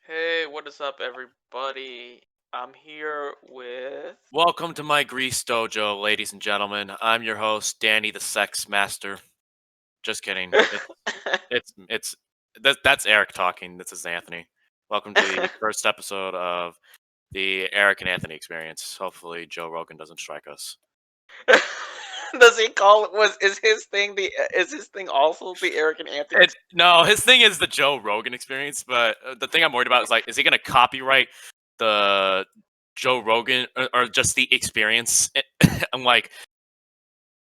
Hey, what is up, everybody? I'm here with. Welcome to my Grease Dojo, ladies and gentlemen. I'm your host, Danny the Sex Master. Just kidding. That's Eric talking. This is Anthony. Welcome to the first episode of the Eric and Anthony experience. Hopefully, Joe Rogan doesn't strike us. Does he call it? Is his thing also the Eric and Anthony? No, his thing is the Joe Rogan experience, but the thing I'm worried about is is he going to copyright the Joe Rogan or just the experience? I'm like,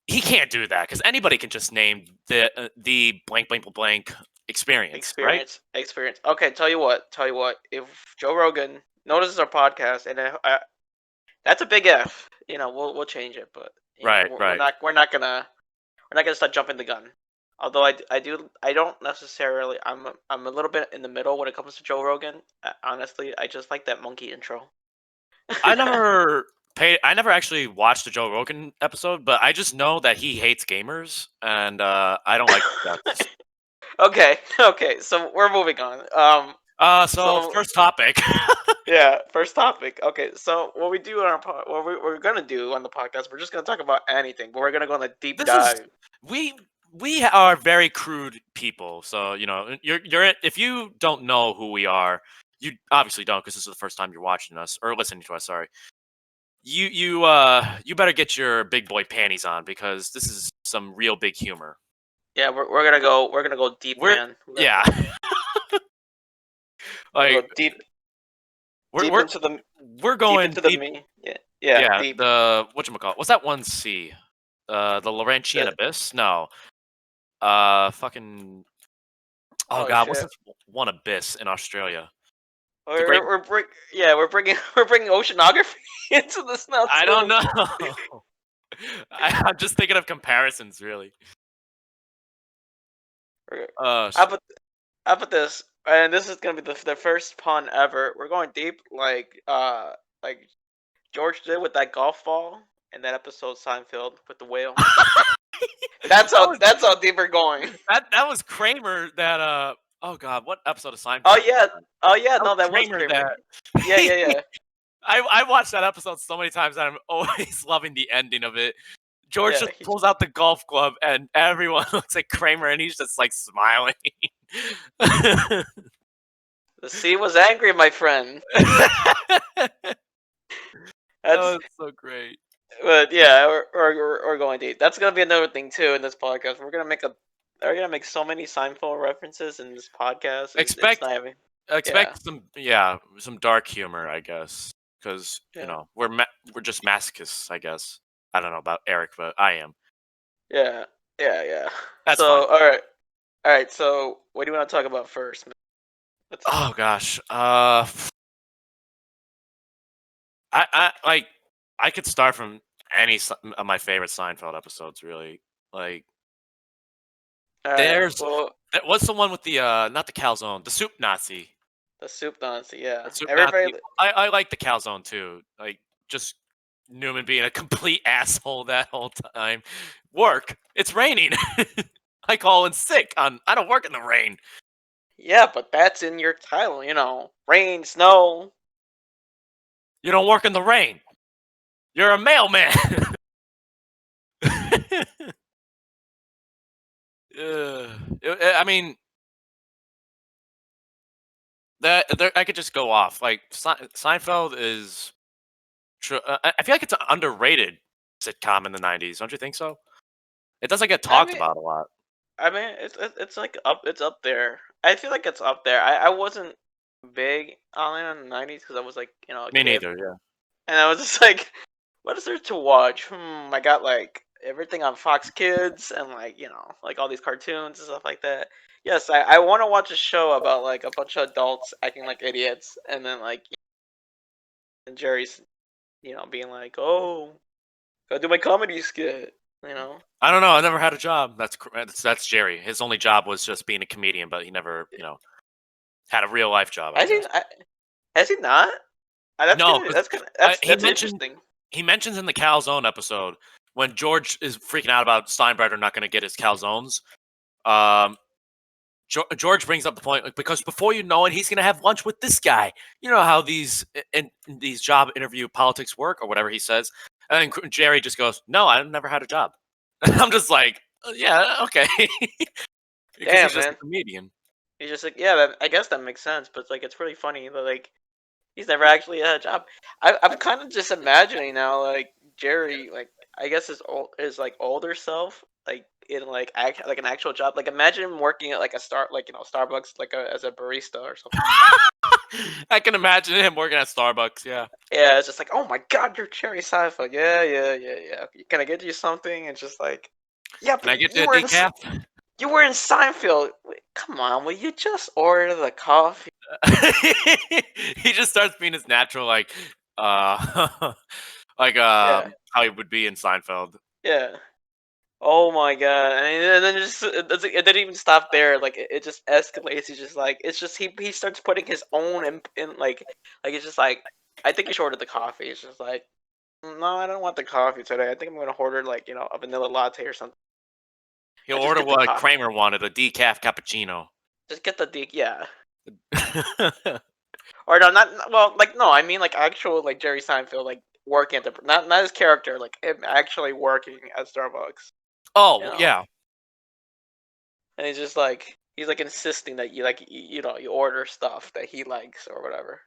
he can't do that because anybody can just name the blank blank blank experience, right? Experience. Okay, tell you what. If Joe Rogan notices our podcast, and that's a big F. We'll change it, but Right, right. we're not gonna start jumping the gun. Although I don't necessarily. I'm a little bit in the middle when it comes to Joe Rogan. Honestly, I just like that monkey intro. I never actually watched a Joe Rogan episode, but I just know that he hates gamers, and I don't like that. Okay. So we're moving on. So first topic. Yeah, first topic. Okay, so what we do on what we're gonna do on the podcast, we're just gonna talk about anything, but we're gonna go on a deep This dive. is we are very crude people, so you're if you don't know who we are, you obviously don't because this is the first time you're watching us or listening to us. Sorry. You better get your big boy panties on because this is some real big humor. Yeah, we're gonna go deep, man. Yeah. Go deep into the we're going deep into the me. Yeah, deep. The whatchamacallit? What's that one sea? The Laurentian Abyss? No. Fucking. Oh god, what's shit. this one abyss in Australia? We're bringing oceanography into this now too. I don't know. I'm just thinking of comparisons, really. How about this? And this is gonna be the first pun ever. We're going deep, like George did with that golf ball in that episode Seinfeld with the whale. That's how deep we're going. That was Kramer. That oh god, what episode of Seinfeld? Oh yeah. No, that was Kramer. Yeah. I watched that episode so many times, and I'm always loving the ending of it. George just pulls out the golf club, and everyone looks at Kramer, and he's just like smiling. The sea was angry, my friend. That was so great. But yeah, we're going deep. That's gonna be another thing too in this podcast. We're gonna make so many Seinfeld references in this podcast. Expect some dark humor, I guess, because we're just masochists, I guess. I don't know about Eric, but I am. Yeah. That's so fine. all right. So what do you want to talk about first? Oh gosh, I could start from any of my favorite Seinfeld episodes, really. Like, what's the one with the not the calzone, the soup Nazi. The soup Nazi, yeah. Nazi. I like the calzone too. Like, just Newman being a complete asshole that whole time. Work. It's raining. I call in sick. I don't work in the rain. Yeah, but that's in your title, rain, snow. You don't work in the rain. You're a mailman. I mean, I could just go off. Like, Seinfeld is. I feel like it's an underrated sitcom in the '90s. Don't you think so? It doesn't get talked about a lot. I mean, it's like it's up there. I feel like it's up there. I wasn't big on it in the '90s because I was like, Me neither. Yeah. And I was just like, what is there to watch? I got like everything on Fox Kids and like like all these cartoons and stuff like that. Yes, I want to watch a show about like a bunch of adults acting like idiots, and then like and Jerry's, being like, oh, gotta do my comedy skit. I don't know. I never had a job. That's Jerry. His only job was just being a comedian, but he never, had a real life job. Has he not? No, that's interesting. He mentions in the calzone episode when George is freaking out about Steinbrenner not going to get his calzones. George brings up the point, like, because before you know it, he's gonna have lunch with this guy. You know how these these job interview politics work, or whatever he says. And then Jerry just goes, "No, I've never had a job." And I'm just like, "Yeah, okay," because Damn, he's just a man. comedian. He's just like, yeah, I guess that makes sense. But like, it's really funny that like he's never actually had a job. I'm kind of just imagining now, like Jerry, like I guess his like older self, like in like like an actual job. Like imagine him working at like a Starbucks, like as a barista or something. I can imagine him working at Starbucks. Yeah. Yeah, it's just like, oh my God, you're Jerry Seinfeld. Yeah, yeah, yeah, yeah. Can I get you something? And just like, yeah, Can but I get you the were in decaf? you were in Seinfeld. Wait, come on, will you just order the coffee? He just starts being his natural, like, like Yeah, how he would be in Seinfeld. yeah. Oh my God! And then it didn't even stop there. Like it just escalates. He's just like it's just he starts putting his own in like it's just like I think you should order the coffee. It's just like no, I don't want the coffee today. I think I'm gonna order like a vanilla latte or something. He'll I just order get the what coffee. Kramer wanted, a decaf cappuccino. Just get the yeah. Or no, not well. Like no, I mean like actual like Jerry Seinfeld like working at the not his character like him actually working at Starbucks. You Oh, know. yeah. And he's like insisting that you like you order stuff that he likes or whatever.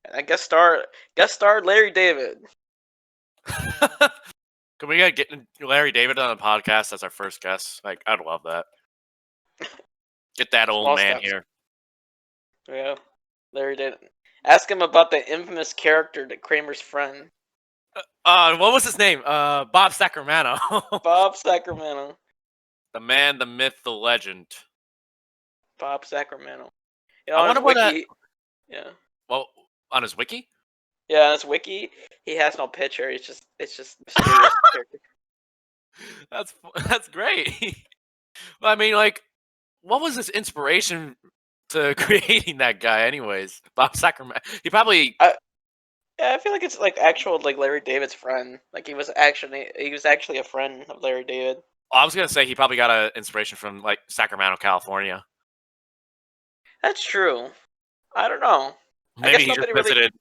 And I guest star Larry David. Can we get Larry David on the podcast as our first guest? Like, I'd love that. Get that old Small man steps. here. Yeah, Larry David. Ask him about the infamous character that Kramer's friend, What was his name? Bob Sacramento. Bob Sacramento. The man, the myth, the legend. Bob Sacramento. I On his wonder what that. wiki, yeah, Well, on his wiki. yeah, on his wiki, he has no picture. It's just mysterious character. That's great. Well, I mean, like, what was his inspiration to creating that guy, anyways? Bob Sacramento. He probably. Yeah, I feel like it's like actual like Larry David's friend. Like he was actually a friend of Larry David. I was gonna say he probably got an inspiration from like Sacramento, California. That's true. I don't know. I Maybe guess he just nobody really. visited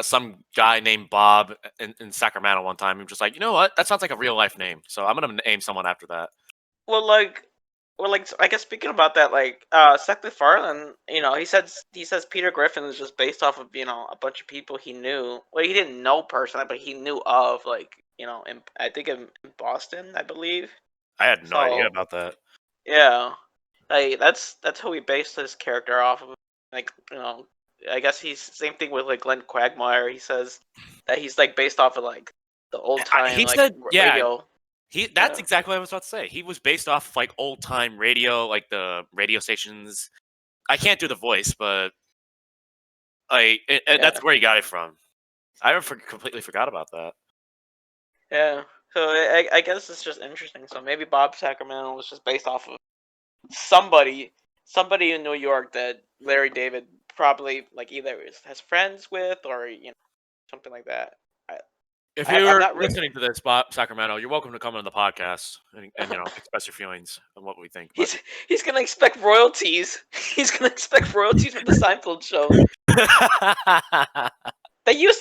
some guy named Bob in Sacramento one time. He was just like, you know what? That sounds like a real life name. So I'm gonna name someone after that. Well, like I guess speaking about that, like Seth MacFarlane, he says Peter Griffin is just based off of a bunch of people he knew. Well, he didn't know personally, but he knew of like I think in Boston, I believe. I had no idea So about that. yeah, like that's who he based his character off of. Like I guess he's same thing with like Glenn Quagmire. He says that he's like based off of like the old time He like said, yeah, radio. that's Yeah, exactly what I was about to say. He was based off like old time radio, like the radio stations. I can't do the voice, but like yeah, that's where he got it from. Completely forgot about that. yeah. So I guess it's just interesting. So maybe Bob Sacramento was just based off of somebody in New York that Larry David probably like either has friends with or something like that. I, If I'm you're not really. listening to this, Bob Sacramento, you're welcome to come on the podcast and express your feelings and what we think about He's gonna expect royalties. He's gonna expect royalties from the Seinfeld show. you.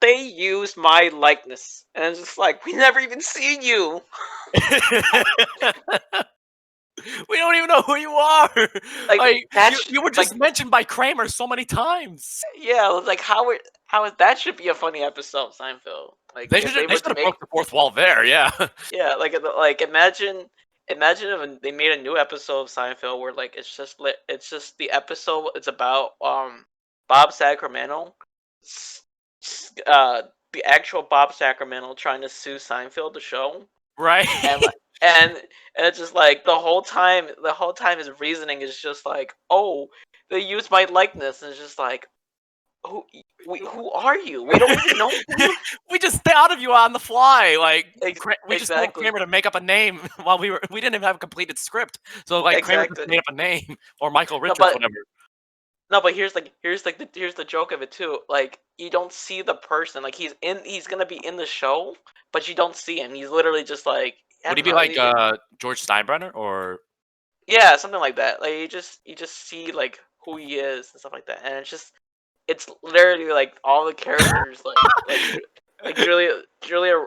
They used my likeness, and it's just like we never even seen you. We don't even know who you are. Like Like that's you were like just mentioned by Kramer so many times. yeah, it's like how that should be a funny episode of Seinfeld. Like if they They were should to have make broke the fourth wall there. Yeah. yeah, like imagine if they made a new episode of Seinfeld where like it's just the episode it's about Bob Sacramento, the actual Bob Sacramento trying to sue Seinfeld the show Right. and like and it's just like the whole time his reasoning is just like oh they used my likeness and it's just like who are you? We don't even know who you We just thought of you on the fly. Like we just told exactly. Kramer to make up a name while we didn't even have a completed script. So like Kramer just Exactly. made up a name or Michael No, Richards, but whatever. no, but here's the joke of it too. Like you don't see the person. Like he's gonna be in the show, but you don't see him. He's literally just like I Would he don't be know. like George Steinbrenner or? Yeah, something like that. Like you just see like who he is and stuff like that, and it's literally like all the characters like Julia.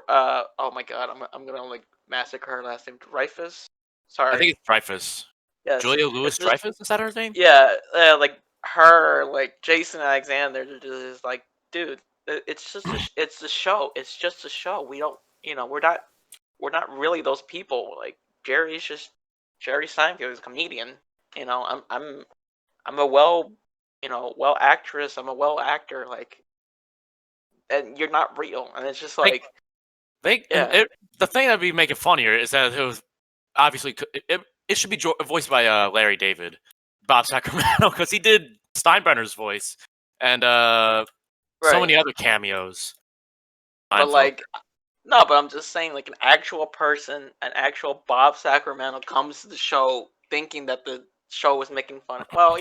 Oh my god, I'm gonna like massacre her last name. Dreyfus. I Sorry. think it's Dreyfus. Yes. Julia It's Louis just Dreyfus, is that her name? yeah, like her, like Jason Alexander. They're just like, dude, it's just it's a show. It's just a show. We don't, we're not really those people. Like Jerry's just Jerry Seinfeld is a comedian. I'm a well actress. I'm a well actor. Like, and you're not real. And it's just Like like, they, yeah, the thing that'd be making funnier is that it was obviously it should be voiced by Larry David, Bob Sacramento, because he did Steinbrenner's voice and so right. many other cameos. But Seinfeld. like, no, but I'm just saying, like, an actual person, an actual Bob Sacramento comes to the show thinking that the show was making fun. Well,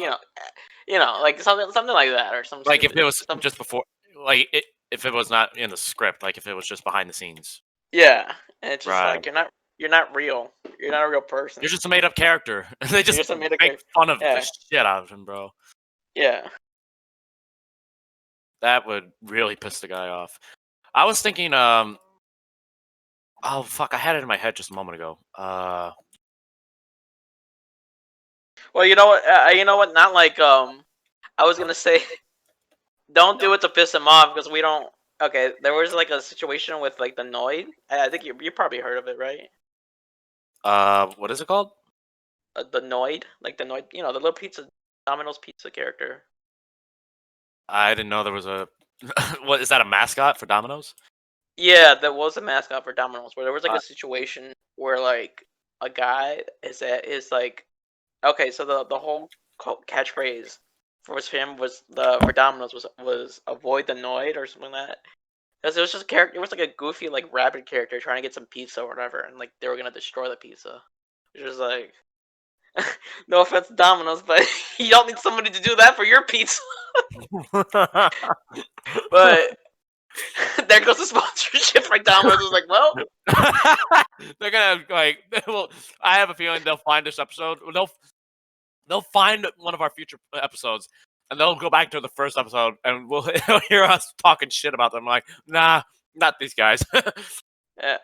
like something like that, or some Like if stupid, it was some just before, like if it was not in the script, like if it was just behind the scenes. yeah. And it's just Right. like you're not real. You're not a real person. You're just a made up character. They You're just just a made make character. fun of the Yeah, shit out of him, bro. yeah. That would really piss the guy off. I was thinking, oh fuck, I had it in my head just a moment ago. Well, you know what? Not like I was gonna say, don't do it to piss him off because we don't. Okay, there was like a situation with like the Noid. I think you probably heard of it, right? What is it called? The Noid, like the Noid, the little pizza, Domino's pizza character. I didn't know there was a. What is that? A mascot for Domino's? Yeah, that was a mascot for Domino's, where there was like Uh, a situation where like a guy is like, okay, so the whole catchphrase for him was the for Domino's was avoid the Noid or something like that. Because it was just a character, it was like a goofy like rabbit character trying to get some pizza or whatever, and like they were gonna destroy the pizza, which was like, no offense to Domino's, but you don't need somebody to do that for your pizza. But there goes the sponsorship for Domino's. Was like, well, They're gonna like. Well, I have a feeling they'll find this episode. They'll find one of our future episodes, and they'll go back to the first episode, and we'll hear us talking shit about them. Like, nah, not these guys. yeah.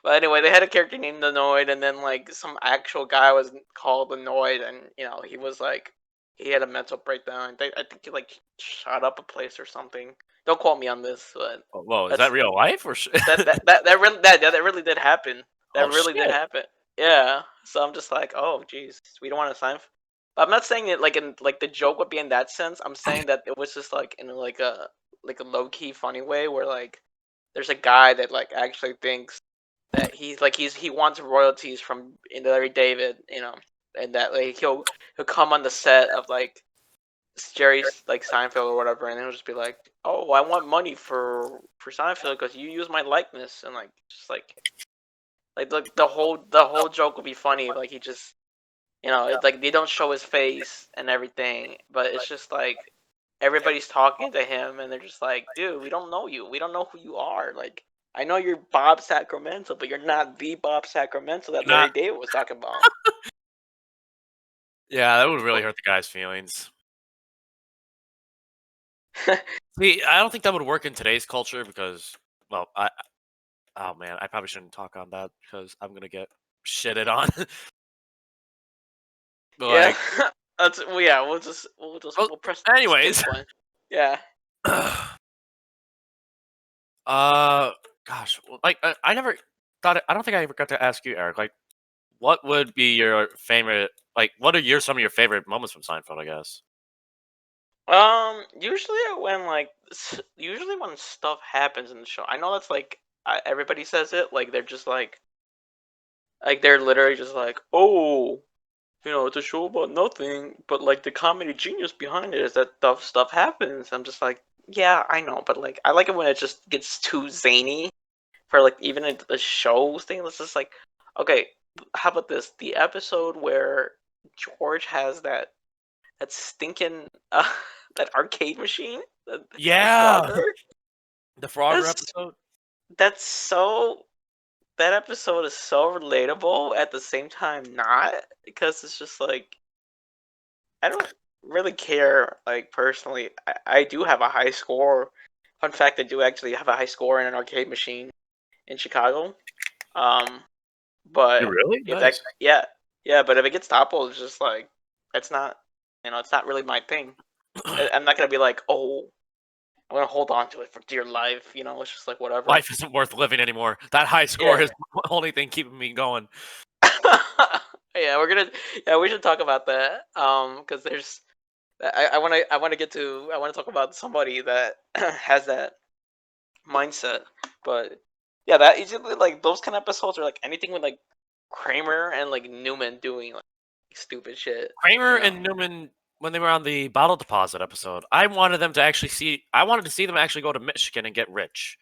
But anyway, they had a character named Annoyed, and then like some actual guy was called Annoyed, and he was like, he had a mental breakdown. I think he like shot up a place or something. Don't quote me on this, but Whoa, is that that's real life or? that really did happen. That Oh really did shit! happen. Yeah. So I'm just like, oh, jeez, we don't want to sign. But I'm not saying it like in like the joke would be in that sense. I'm saying that it was just like in like a low key funny way where like there's a guy that like actually thinks that he wants royalties from Larry David, and that like he'll come on the set of like Jerry's like Seinfeld or whatever, and he'll just be like, "Oh, I want money for Seinfeld because you use my likeness," and like just like the whole joke would be funny. Like he just it's like they don't show his face and everything, but it's just like everybody's talking to him, and they're just like, "Dude, we don't know you. We don't know who you are. Like, I know you're Bob Sacramento, but you're not the Bob Sacramento that Larry Not. David was talking about." Yeah, that would really hurt the guy's feelings. See, I don't think that would work in today's culture because, well, oh man, I probably shouldn't talk on that because I'm gonna get shitted on. But Yeah, like, yeah. We'll press skip anyways, one. Yeah. gosh, like I never thought. I don't think I ever got to ask you, Eric. Like, what would be your favorite? Like, what are some of your favorite moments from Seinfeld? I guess. Usually when stuff happens in the show, I know that's like everybody says it. Like they're just like they're literally just like, oh, it's a show about nothing, but like the comedy genius behind it is that tough stuff happens. I'm just like, yeah, I know, but like I like it when it just gets too zany for like even the shows thing. It's just like, okay, how about this? The episode where George has that stinking that arcade machine, the Yeah, Frogger. the Frogger That's episode. that's so that episode is so relatable at the same time not, because it's just like I don't really care. Like personally, I do have a high score. Fun fact: I do actually have a high score in an arcade machine in Chicago. Um, You but really? if that, Nice. yeah, yeah, but if it gets toppled, it's just like that's not, it's not really my thing. I'm not gonna be like, oh, I'm gonna hold on to it for dear life. It's just like whatever. Life isn't worth living anymore. That high score Yeah. is the only thing keeping me going. Yeah, we should talk about that. Because there's, I want to get to, I want to talk about somebody that has that mindset. But yeah, that usually like those kind of episodes are like anything with like Kramer and like Newman doing like stupid shit. Kramer You know? and Newman, when they were on the bottle deposit episode, I wanted them to actually see. I wanted to see them actually go to Michigan and get rich.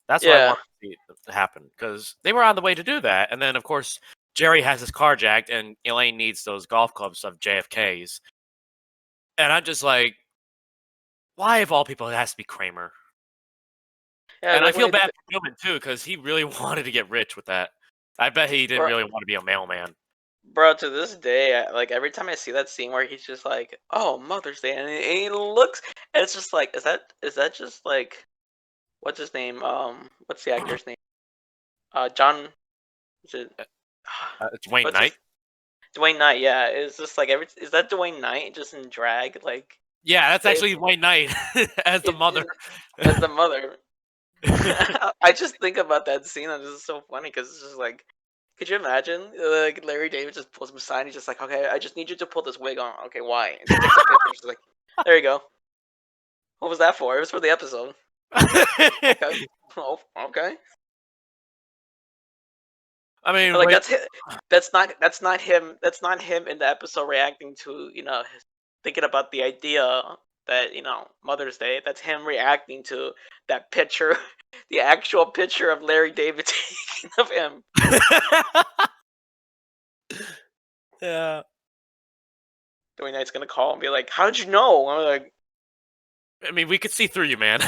That's what I Yeah. wanted to see happen because they were on the way to do that, and then of course Jerry has his car jacked, and Elaine needs those golf clubs of JFK's, and I'm just like, why of all people it has to be Kramer? Yeah, And I like when feel you bad for Newman too because he really wanted to get rich with that. I bet he didn't bro, really want to be a mailman. bro, to this day, like every time I see that scene where he's just like, "Oh, Mother's Day," and he looks, and it's just like, is that just like what's his name? What's the actor's name? John. Is it? It's Wayne What's his? Knight. Dwayne Knight. Yeah, it's just like is that Dwayne Knight just in drag? Like, Yeah, that's they, actually Wayne Knight as the mother. as the mother. I just think about that scene and it's so funny because it's just like, could you imagine like Larry David just pulls him aside? He's just like, okay, I just need you to pull this wig on. Okay, why? And just takes a picture. She's like, there you go. What was that for? It was for the episode. Okay. Oh, okay. I mean, But like wait, that's not him. That's not him in the episode reacting to thinking about the idea that Mother's Day. That's him reacting to that picture, the actual picture of Larry David taking of him. yeah. Dwayne Knight's gonna call and be like, "How did you know?" I'm like, I mean, we could see through you, man.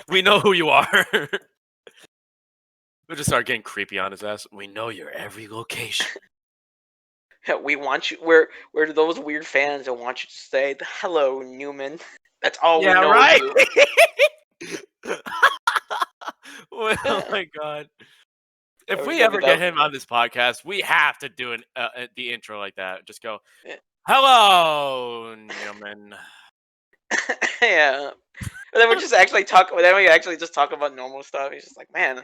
We know who you are. We'll just start getting creepy on his ass. We know your every location. "We want you. We're those weird fans that want you to say, hello, Newman. That's all we Yeah, know of right. you." Oh my god! Yeah, If we're we gonna be ever get that. him on this podcast, we have to do the intro like that. Just go, Yeah. "Hello, Newman." Yeah. And then we just actually talk. Then we actually just talk about normal stuff. He's just like, man,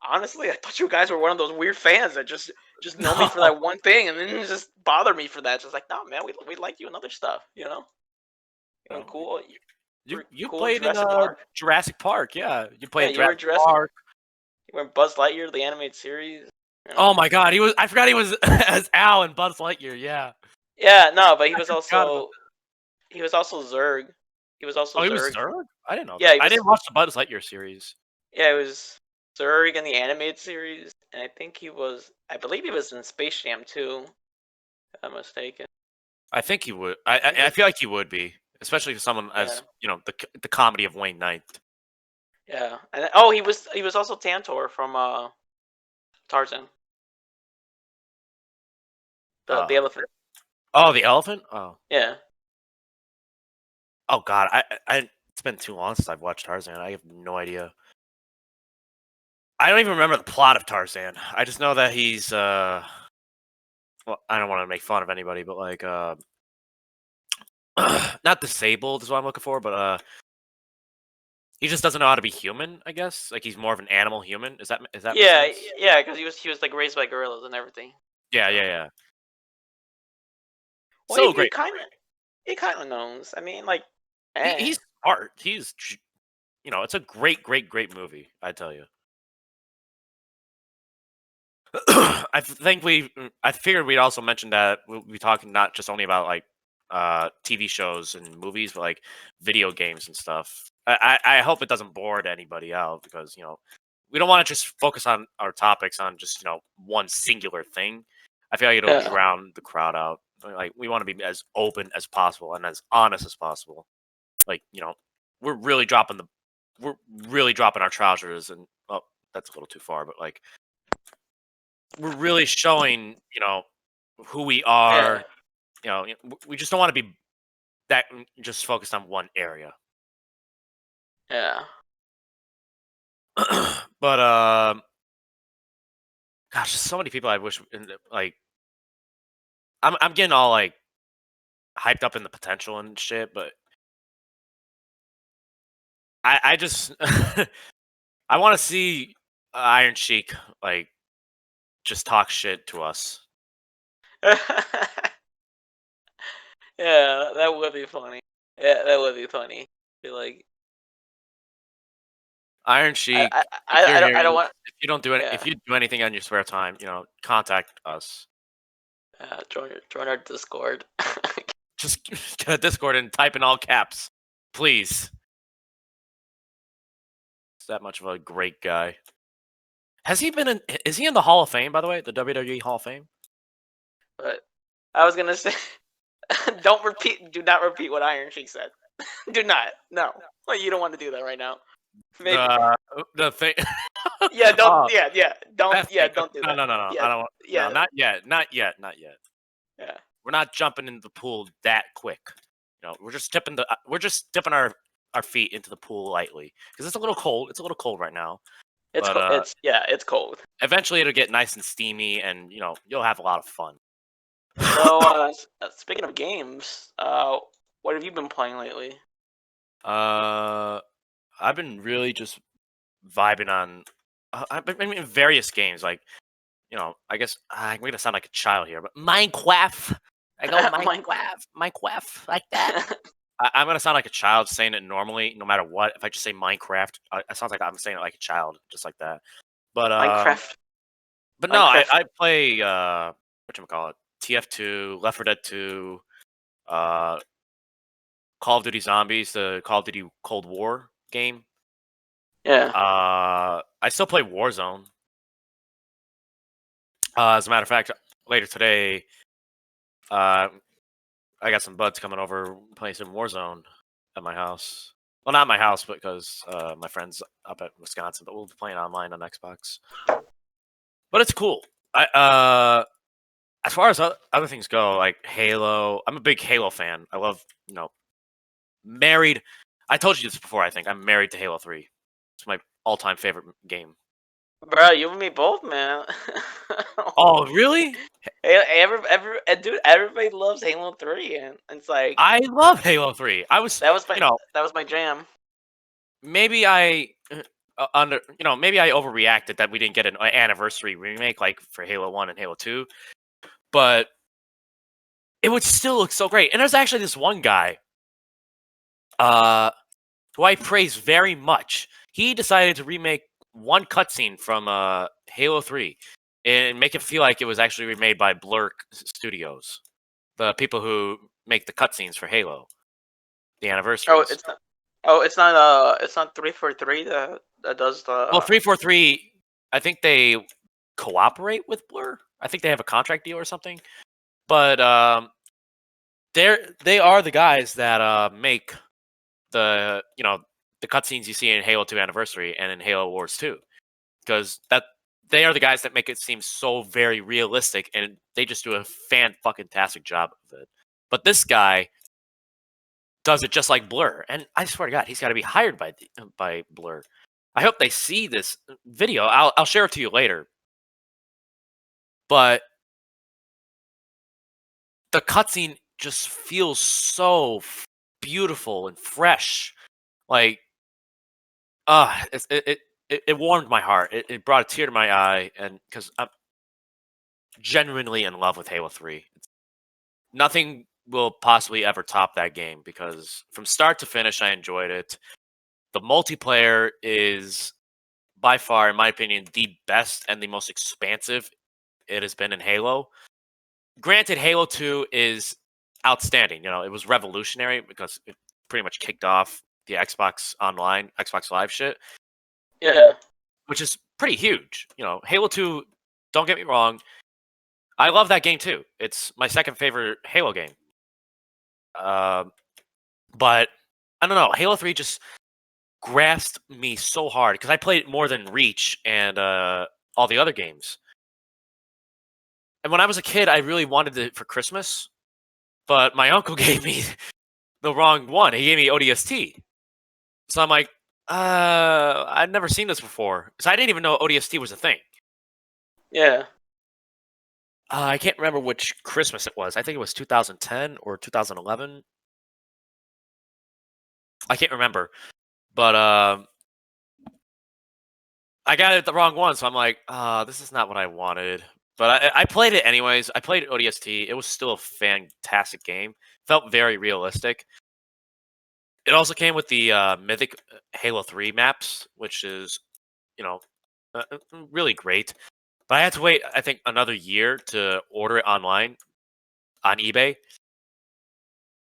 honestly, I thought you guys were one of those weird fans that just know me for No, that one thing, and then just bother me for that. Just like, no, man, we like you in other stuff. no. Cool. You were You cool in played in Jurassic Park. Jurassic Park, yeah. You Yeah, played in you were Jurassic Jurassic. Park. You were in Buzz Lightyear, the animated series. Oh my god, he was. I forgot he was as Al in Buzz Lightyear. Yeah, Yeah, no, but he I was forgot about also he was also Zurg. He was also Oh, he was Zurg. Zurg? I didn't know Yeah, that. he I was. didn't watch the Buzz Lightyear series. Yeah, it was Zurg in the animated series, and I think he was. I believe he was in Space Jam too. If I'm mistaken. I think he would. He I was. feel like he would be, especially for someone Yeah, as the comedy of Wayne Knight. yeah, and oh, he was also Tantor from Tarzan, the Uh, elephant. oh, the elephant. Yeah, Oh God, it's been too long since I've watched Tarzan. I have no idea. I don't even remember the plot of Tarzan. I just know that he's well, I don't want to make fun of anybody, but like not disabled is what I'm looking for, but he just doesn't know how to be human. I guess like he's more of an animal human. Is that make yeah, sense? yeah, because he was like raised by gorillas and everything. Yeah, So, yeah, yeah. well, So he great. kind of knows. I mean, like, He's smart. It's a great, great, great movie. I tell you. I figured we'd also mention that we'll be talking not just only about like TV shows and movies, but like video games and stuff. I hope it doesn't bore anybody out because we don't want to just focus on our topics on just one singular thing. I feel like it'll yeah, drown the crowd out. Like we want to be as open as possible and as honest as possible. Like we're really dropping our trousers and that's a little too far, but like we're really showing, who we Yeah, are. We just don't want to be that just focused on one area. yeah. But gosh, so many people I wish like I'm getting all like hyped up in the potential and shit, but I just I want to see Iron Sheik like just talk shit to us. Yeah, that would be funny. Yeah, that would be funny. Be like, Iron Sheik, if you're I don't hearing, want. if you don't do it, Yeah, if you do anything on your spare time, contact us. join our Discord. Just get a Discord and type in all caps, please. He's that much of a great guy. Has he been in? Is he in the Hall of Fame? By the way, the WWE Hall of Fame. But I was gonna say, don't repeat. Do not repeat what Iron Sheik said. Do not. No. Well, you don't want to do that right now. Maybe. The thing. Yeah. Don't. Oh, Yeah. Yeah. Don't. that Yeah. thing. Don't do No, that. no, no, no. Yeah. I don't. No, Yeah. not yet. Not yet. Not yet. Yeah. We're not jumping into the pool that quick. We're just dipping our feet into the pool lightly because it's a little cold. It's a little cold right now, but It's yeah. It's cold. eventually it'll get nice and steamy, and you'll have a lot of fun. So, speaking of games, what have you been playing lately? uh, I've been really just vibing on. I've been in various games, like I guess I'm gonna sound like a child here, but Minecraft. I go Minecraft, Minecraft, like that. I'm gonna sound like a child saying it normally, no matter what. If I just say Minecraft, it sounds like I'm saying it like a child, just like that. But Minecraft. but no, Minecraft. I play whatchamacallit, TF2, Left 4 Dead 2, uh, Call of Duty Zombies, the Call of Duty Cold War game. Yeah. I still play Warzone. As a matter of fact, later today, uh, I got some buds coming over playing some Warzone at my house. Well, not my house, because my friend's up at Wisconsin. But we'll be playing online on Xbox. But it's cool. As far as other things go, like Halo, I'm a big Halo fan. I love, married. I told you this before. I think I'm married to Halo 3. It's my all-time favorite game. Bro, you and me both, man. Oh, really? Dude, everybody loves Halo 3, and it's like I love Halo 3. I was, that was my jam. maybe I maybe I overreacted that we didn't get an anniversary remake like for Halo 1 and Halo 2, but it would still look so great. And there's actually this one guy who I praise very much. He decided to remake one cutscene from Halo 3 and make it feel like it was actually remade by Blur Studios, the people who make the cutscenes for Halo, the Oh, anniversaries. it's not. Oh, it's not 343 that does Well, the. 343, I think they cooperate with Blur. I think they have a contract deal or something. But they are the guys that make the cutscenes you see in Halo 2 Anniversary and in Halo Wars 2, because they are the guys that make it seem so very realistic, and they just do a fan-fucking-tastic job of it. But this guy does it just like Blur, and I swear to God, he's got to be hired by Blur. I hope they see this video. I'll share it to you later. But the cutscene just feels so beautiful and fresh. Like, it warmed my heart. It brought a tear to my eye, and because I'm genuinely in love with Halo 3. Nothing will possibly ever top that game because from start to finish, I enjoyed it. The multiplayer is by far, in my opinion, the best and the most expansive it has been in Halo. Granted, Halo 2 is outstanding. It was revolutionary because it pretty much kicked off the Xbox Online, Xbox Live shit, Yeah. which is pretty huge. Halo 2, don't get me wrong, I love that game too. It's my second favorite Halo game. But I don't know, Halo 3 just grasped me so hard because I played it more than Reach and all the other games. And when I was a kid, I really wanted it for Christmas, but my uncle gave me the wrong one. He gave me ODST. So I'm like, I'd never seen this before. So I didn't even know ODST was a thing. Yeah. I can't remember which Christmas it was. I think it was 2010 or 2011. I can't remember. But I got it the wrong one, so I'm like, this is not what I wanted. But I played it anyways. I played ODST. It was still a fantastic game. Felt very realistic. It also came with the Mythic Halo 3 maps, which is, you know, really great. But I had to wait, I think, another year to order it online on eBay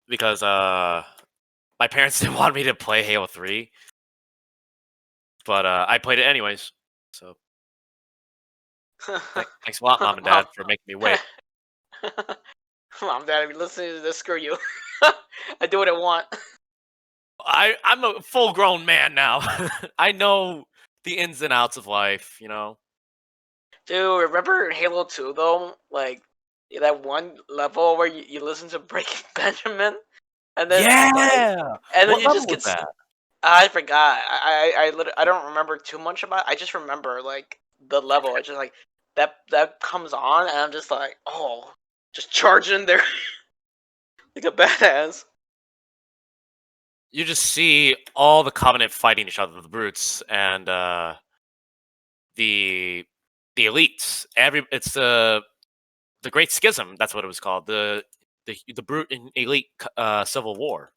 because my parents didn't want me to play Halo 3. But I played it anyways. So thanks a lot, Mom and Mom, Dad, for making me wait. Mom, Dad, if you're listening to this, screw you. I do what I want. I'm a full grown man now. I know the ins and outs of life, you know. Dude, remember Halo 2 though? Like that one level where you listen to Breaking Benjamin, and then Yeah. and then What you level just was get. that? I forgot. I don't remember too much about it. I just remember like the level. It's just like that comes on, and I'm just like, oh, just charging there like a badass. You just see all the Covenant fighting each other, the brutes and the the elites. It's the Great Schism. That's what it was called. The brute and elite civil war.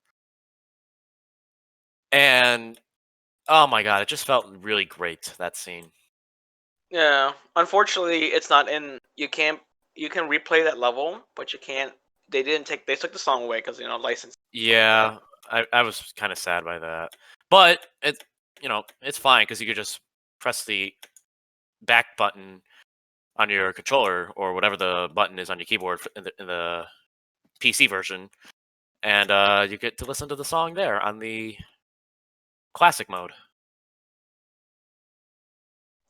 And oh my god, it just felt really great, that scene. Yeah. Unfortunately, it's not in. You can replay that level, but you can't. They didn't take. They took the song away because license like that. Yeah, I was kind of sad by that, but it's fine because you could just press the back button on your controller or whatever the button is on your keyboard in the PC version, and you get to listen to the song there on the classic mode.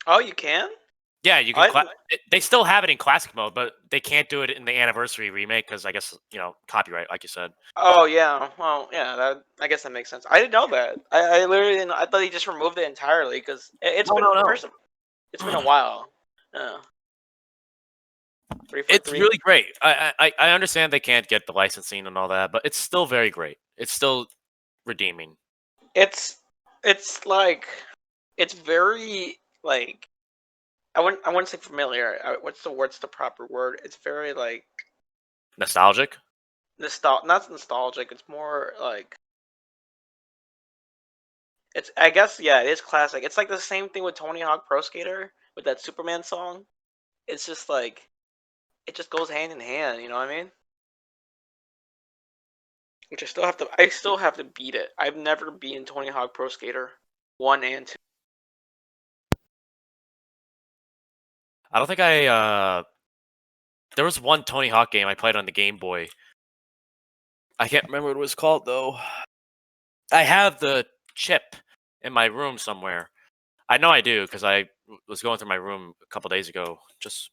Oh, you can. Yeah, you can. I They still have it in classic mode, but they can't do it in the anniversary remake because I guess copyright, like you said. Oh yeah, well yeah, that I guess that makes sense. I didn't know that. I literally didn't, I thought he just removed it entirely because it's No, been no, first. It's been a while. Yeah, three for it's three. really great. I understand they can't get the licensing and all that, but it's still very great. It's still redeeming. It's it's like it's very like I wouldn't say familiar. What's the proper word? It's very like Nostalgic. not nostalgic. It's more like it's I guess yeah, it is classic. It's like the same thing with Tony Hawk Pro Skater with that Superman song. It's just like it just goes hand in hand. You know what I mean? Which I still have to beat it. I've never beaten Tony Hawk Pro Skater 1 and 2. I don't think there was one Tony Hawk game I played on the Game Boy. I can't remember what it was called though. I have the chip in my room somewhere. I know I do because I was going through my room a couple days ago, just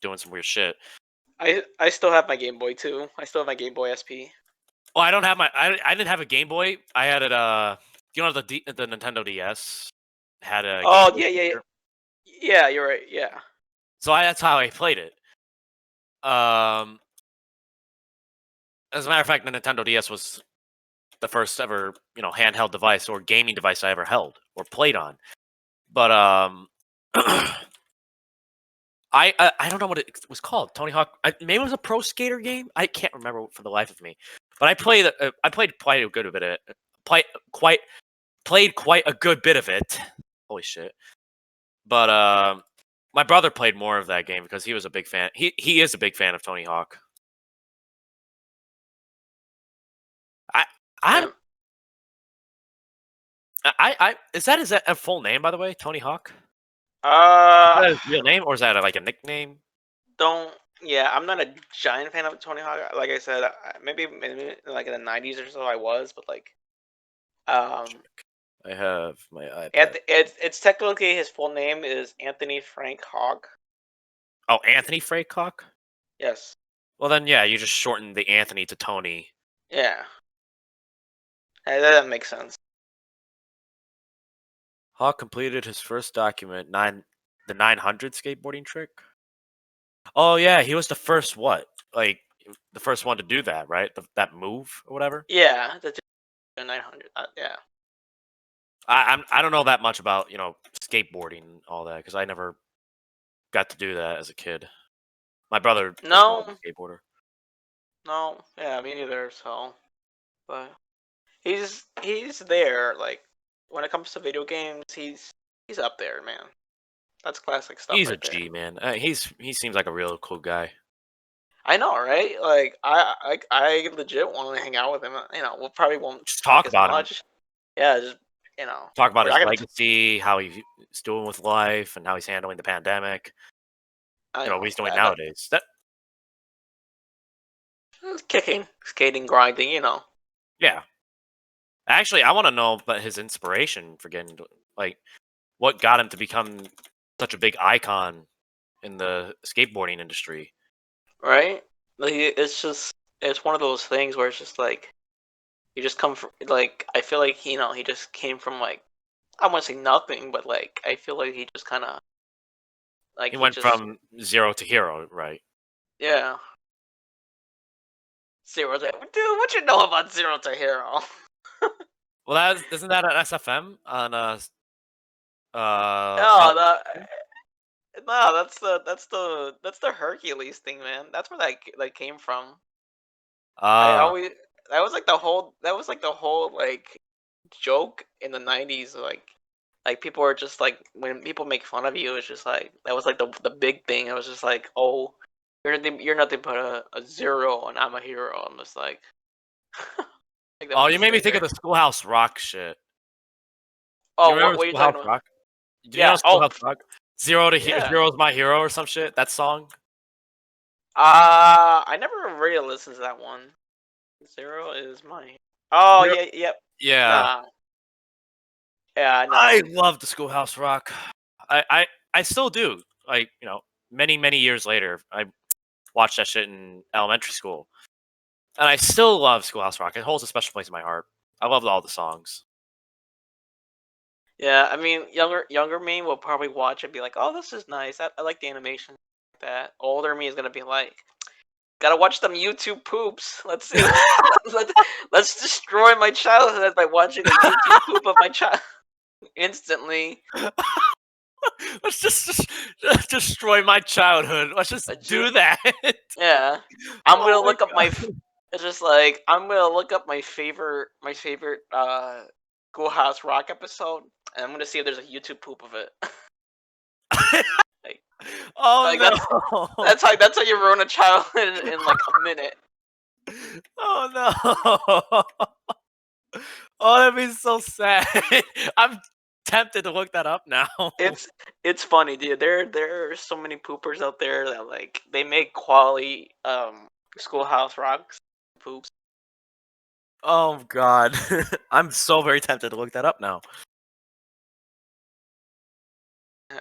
doing some weird shit. I still have my Game Boy too. I still have my Game Boy SP. Well, I don't have I didn't have a Game Boy. I had it the Nintendo DS had a Game Oh Boy yeah, yeah, yeah. feature. Yeah, you're right. Yeah. So that's how I played it. Um as a matter of fact, the Nintendo DS was the first ever, handheld device or gaming device I ever held or played on. But I don't know what it was called. Tony Hawk. Maybe it was a pro skater game. I can't remember for the life of me. But I played quite a good bit of it. Played quite a good bit of it. Holy shit! But my brother played more of that game because he was a big fan. He is a big fan of Tony Hawk. I Yeah. I'm I is that a full name, by the way? Tony Hawk. Is Uh, that his real name or is that like a nickname? don't. Yeah, I'm not a giant fan of Tony Hawk. Like I said, maybe like in the '90s or so I was, but like um, I have my iPad. it's technically his full name is Anthony Frank Hawk. Oh, Anthony Freycock? Yes. Well, then, yeah, you just shorten the Anthony to Tony. Yeah. Hey, that makes sense. Hawk completed his first document, the 900 skateboarding trick. Oh, yeah, he was the first what? Like, the first one to do that, right? That move or whatever? Yeah, the 900. Yeah. I don't know that much about, skateboarding and all that, because I never got to do that as a kid. My brother was more of No, a skateboarder. no. Yeah, me neither. So, but he's there. Like when it comes to video games, he's up there, man. That's classic stuff He's a right there. G, man. He seems like a real cool guy. I know, right? Like I legit want to hang out with him. You know, we probably won't Just talk talk as about him. much. Yeah, just Talk about we're not his gonna. legacy, how he's doing with life, and how he's handling the pandemic. I What know he's doing that nowadays. kicking, skating, grinding. You know. Yeah. Actually, I want to know about his inspiration for like, what got him to become such a big icon in the skateboarding industry. Right? Like it's one of those things where it's just like you just come from like I feel like he just came from like I want to say nothing, but like I feel like he just kind of like He he went just from zero to hero, right? yeah zero to dude. What you know about Zero to Hero? Well, isn't that an SFM on No, no, that's the Hercules thing, man. That's where that came from. I uh always that was like the whole like joke in the 90s like people are just like when people make fun of you it's just like that was like the big thing. It was just like, oh, you're nothing but a zero and I'm a hero. I'm just like like that oh, was you the made me thing think of there. the Schoolhouse Rock shit. Do you Oh, remember what are you talking Schoolhouse about? Rock? Do you know Yeah. Oh, Schoolhouse Rock? Zero to yeah. Hero's my hero or some shit. That song. I never really listened to that one. Zero is my. Oh Zero, yeah, yep. yeah, Nah. Yeah, I no. love the Schoolhouse Rock. I still do. Like, many years later, I watched that shit in elementary school, and I still love Schoolhouse Rock. It holds a special place in my heart. I love all the songs. Yeah, I mean, younger me will probably watch it and be like, "Oh, this is nice. I like the animation like that." Older me is gonna be like, "Gotta watch them YouTube poops. Let's see. let, let's destroy my childhood by watching a YouTube poop of my child instantly." Let's just destroy my childhood. Let's just do that. Yeah, I'm Oh gonna my look up god. It's just like I'm gonna look up my favorite Schoolhouse Rock episode, and I'm gonna see if there's a YouTube poop of it. like, Oh like no. that's how you ruin a childhood in like a minute. Oh no. Oh, that'd be so sad. I'm tempted to look that up now. It's it's funny, dude. There are so many poopers out there that like they make quality Schoolhouse Rocks poops. Oh god. I'm so very tempted to look that up now.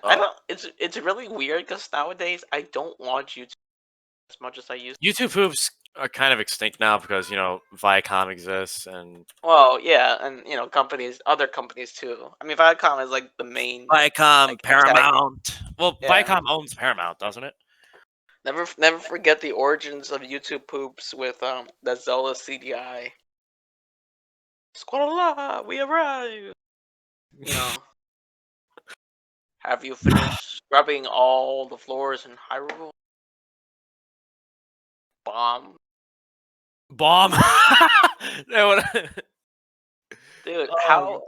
I Uh, don't. It's really weird because nowadays I don't watch YouTube as much as I used. YouTube hoops are kind of extinct now because, Viacom exists and Well, yeah, and other companies too. I mean, Viacom is like the main Viacom, like antag. Paramount. Well, Yeah, Viacom owns Paramount, doesn't it? never forget the origins of YouTube poops with the Zelda CDI. Squadala, we arrive. You know, have you finished scrubbing all the floors in Hyrule? Bomb, Bomb. That would- dude. oh,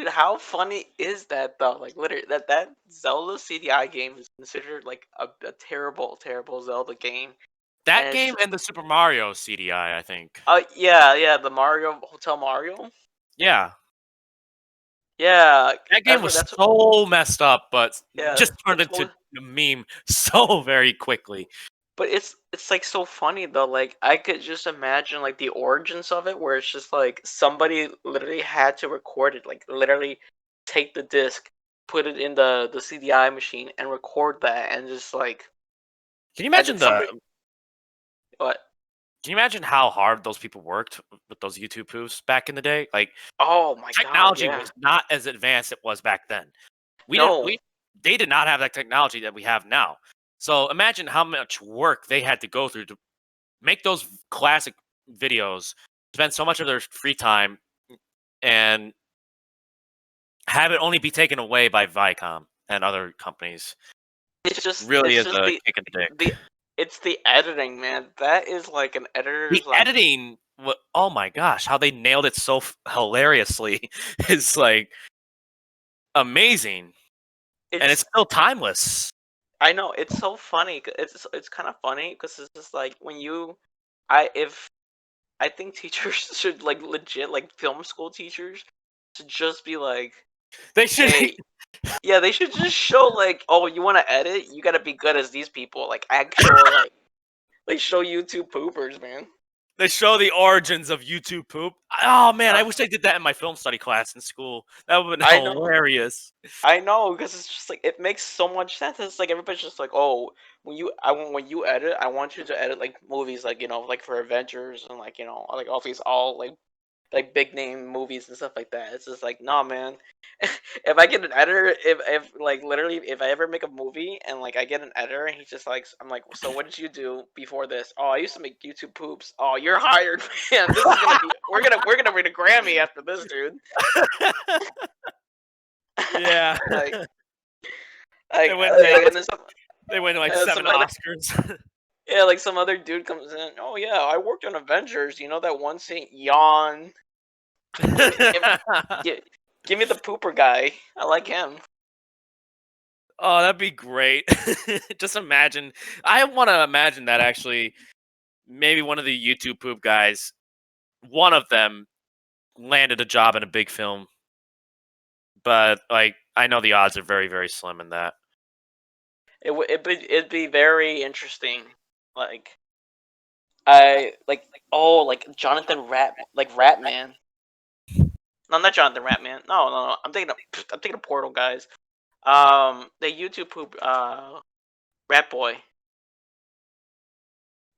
How funny is that though? Like literally, that Zelda CDI game is considered like a terrible Zelda game, that and it's game and the Super Mario CDI, I think. yeah, the Mario Hotel Mario. Yeah. Yeah, That game was that's so messed up, but yeah, just turned that's into what. a meme so very quickly. But it's like so funny though. Like I could just imagine like the origins of it, where it's just like somebody literally had to record it, like literally take the disc, put it in the CDI machine, and record that, and just like Can you And imagine then somebody, what? Can you imagine how hard those people worked with those YouTube poofs back in the day? Like Oh my god, technology yeah. was not as advanced it was back then. We didn't. No, We They did not have that technology that we have now. So imagine how much work they had to go through to make those classic videos, spend so much of their free time, and have it only be taken away by Viacom and other companies. Really it's is just a kick in the dick. the it's the editing, man. That is like an The editor's like editing, oh my gosh, how they nailed it so hilariously is like amazing, and it's it's still timeless. I know it's so funny. It's kind of funny because it's just like when you I if I think teachers should like legit like film school teachers should just be like, They should hey, yeah, they should just show like, oh, you want to edit, you gotta be good as these people, like actual like show YouTube poopers, man. they show the origins of YouTube poop. Oh man, I Uh, wish they did that in my film study class in school. That would have been I know, hilarious. I know, because it's just like it makes so much sense. It's like everybody's just like, oh, when you edit, I want you to edit like movies, like like for Avengers and like like all these all like big name movies and stuff like that. It's just like, nah, man. If I get an editor, if like literally, if I ever make a movie and like I get an editor and he's just like, I'm like, so what did you do before this? Oh, I used to make YouTube poops. Oh, you're hired, man. This is gonna be we're gonna win a Grammy after this, dude. Yeah, like they like win like and then some they win like and 7 some other Oscars. yeah, like some other dude comes in. Oh yeah, I worked on Avengers. You know that one scene? Yawn. give, give, give me the pooper guy. I like him. Oh, that'd be great. Just imagine. I want to imagine that actually. Maybe one of the YouTube poop guys, one of them landed a job in a big film, but like I know the odds are very, very slim in that. It'd be very interesting. Like I like Jonathan Ratman. No, not Jonathan Ratman. No. I'm thinking of Portal guys. The YouTube poop Rat Boy.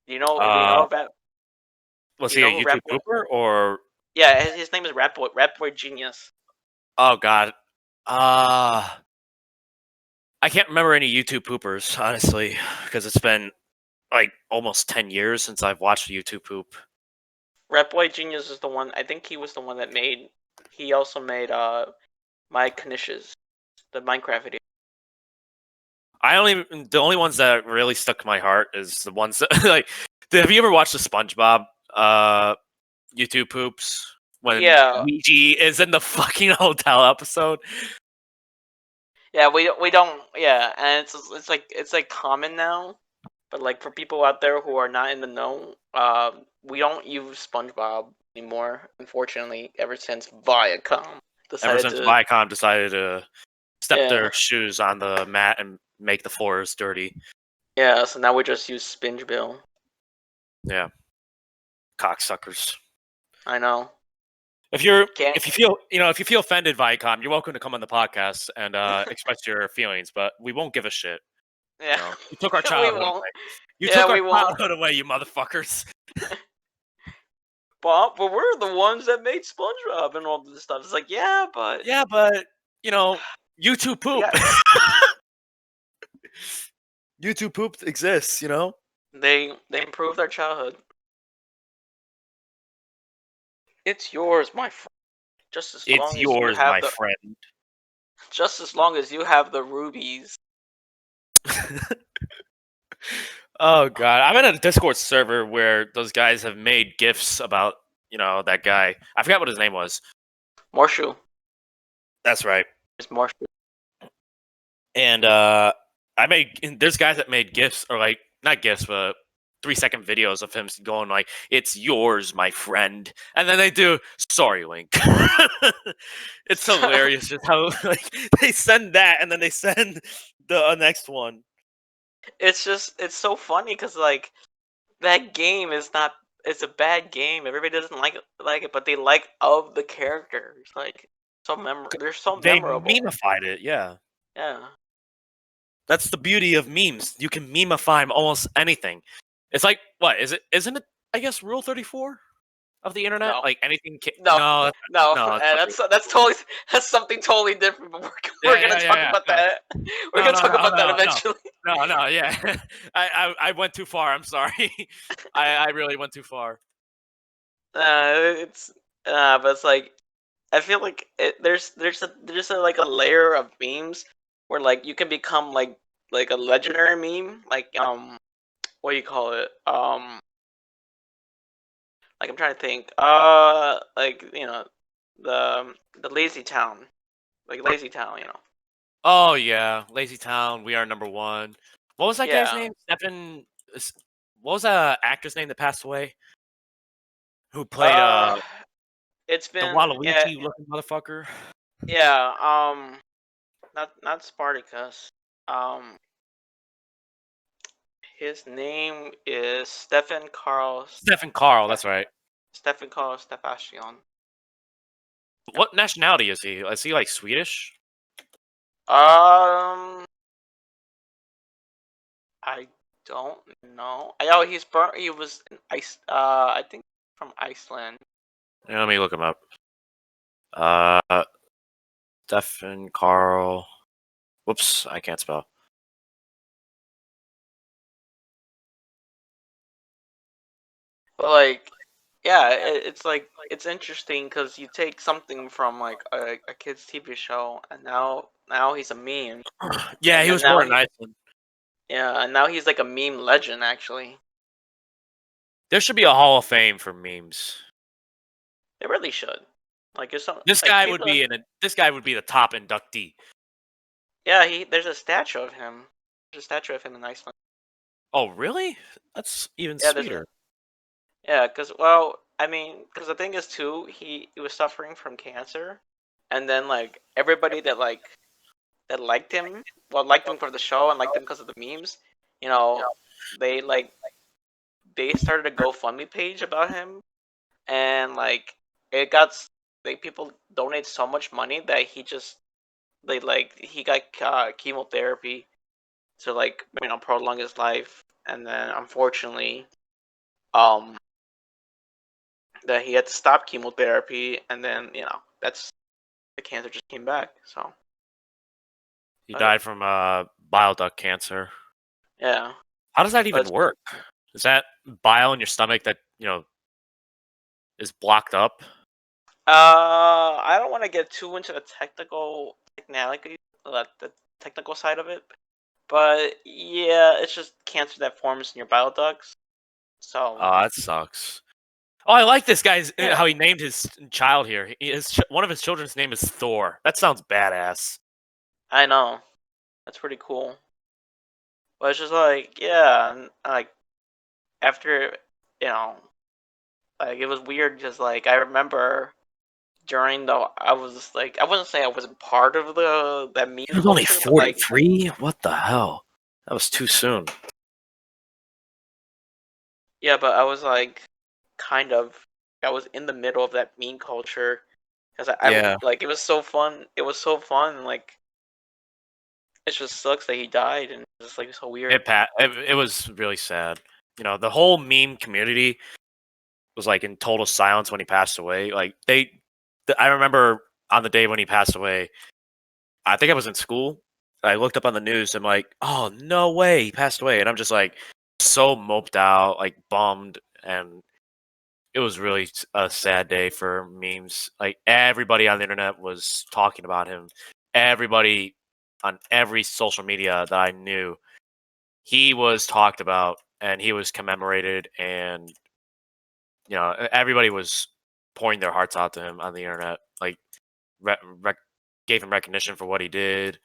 Do you Uh, know Rat? was Do you he a know who YouTube Rat Boy? pooper or? Yeah, his name is Rat Boy. Rat Boy Genius. Oh God, uh I can't remember any YouTube poopers honestly because it's been like almost 10 years since I've watched a YouTube poop. Rat Boy Genius is the one. I think he was the one that made. He also made My Knishes, the Minecraft video. The only ones that really stuck to my heart is the ones that like. Have you ever watched the SpongeBob YouTube poops when Yeah, Luigi is in the fucking hotel episode? yeah. We don't. Yeah, and it's like common now, but like for people out there who are not in the know, we don't use SpongeBob anymore. Unfortunately, ever since Viacom Ever decided since to. Viacom decided to step Yeah, their shoes on the mat and make the floors dirty. yeah. So now we just use Spinge Bill. Yeah, cocksuckers. I know. If Can't. you feel offended, Viacom, you're welcome to come on the podcast and express your feelings, but we won't give a shit. Yeah, You took our we childhood won't. away. You Yeah, took our we won't. childhood away, you motherfuckers. But we're the ones that made SpongeBob and all this stuff. It's like, yeah, but Yeah, but YouTube poop. yeah, YouTube poop exists. they improved our childhood. It's yours, my friend. Just as It's long as you yours, have my the, friend. just as long as you have the rubies. Oh god, I'm in a Discord server where those guys have made gifs about that guy. I forgot what his name was. Morshu. That's right. It's Morshu. And there's guys that made gifs or like not gifs, but 3-second videos of him going like, "It's yours, my friend," and then they do "Sorry, Link." It's hilarious just how like they send that and then they send the next one. It's so funny because like that game is not. It's a bad game. Everybody doesn't like it, but they like of the characters. Like they're so They memorable. memified it, yeah. Yeah. That's the beauty of memes. You can memify almost anything. It's like what is it? Isn't it? I guess Rule 34 of the internet. No, Like anything. no, No, no. no. That's not true. That's totally that's something totally different. But we're Yeah, gonna yeah, yeah, talk yeah. about No, that. We're no, gonna no, talk no, about that no, no, eventually. no, no. Yeah, I went too far. I'm sorry. I really went too far. It's but it's like I feel like there's a like a layer of memes where like you can become like a legendary meme, like what do you call it? Like I'm trying to think. Like the lazy town, like lazy town, you know. Oh yeah, Lazy Town. We are number one. What was that guy's Yeah. name? Stephen. What was that actor's name that passed away? Who played Uh, it's the been yeah Waluigi looking motherfucker? yeah not Spartacus. Um, his name is Stephen Carl. That's right. Stefan Carl Stefashion. What nationality is he? Is he like Swedish? Um, I don't know. I know he's burnt. He was in Ice. I think from Iceland. Yeah, let me look him up. Uh, Stephen Carl. Whoops, I can't spell. But like, yeah, it's like it's interesting because you take something from like a kid's TV show, and now he's a meme, Yeah, and he then was now born in Iceland. yeah, and now he's like a meme legend actually. There should be a Hall of Fame for memes. They really should. Like, there's some This like guy would people. be in a. This guy would be the top inductee. Yeah, there's a statue of him. There's a statue of him in Iceland. Oh, really? That's even Yeah, there's a sweeter. yeah, because well, I mean, because the thing is too, he was suffering from cancer, and then like everybody that liked him, well, liked him for the show and liked him because of the memes, you know, they like they started a GoFundMe page about him, and like it got like people donate so much money that he got chemotherapy to like prolong his life, and then unfortunately um that he had to stop chemotherapy, and then that's the cancer just came back. So He but, died from bile duct cancer. yeah, How does that but even work? Is that bile in your stomach that is blocked up? I don't want to get too into the technicality, the technical side of it, but yeah, it's just cancer that forms in your bile ducts. So Oh, that sucks. Oh, I like this guy's yeah, how he named his child here. One of his children's name is Thor. That sounds badass. I know that's pretty cool. But it's just like yeah, and, like after you know, like it was weird. Just like I remember during the I was like I wouldn't say I wasn't part of the that meme He was only culture, but like 43? What the hell? That was too soon. yeah, but I was like kind of I was in the middle of that meme culture because I Yeah, like it was so fun. It was so fun. Like it just sucks that he died, and it's just like so weird. it was really sad. The whole meme community was like in total silence when he passed away. Like I remember on the day when he passed away, I think I was in school. I looked up on the news. I'm like, oh no way, he passed away, and I'm just like so moped out, like bummed, and it was really a sad day for memes. Like everybody on the internet was talking about him. Everybody on every social media that I knew, he was talked about and he was commemorated, and everybody was pouring their hearts out to him on the internet. Like re- rec- gave him recognition for what he did,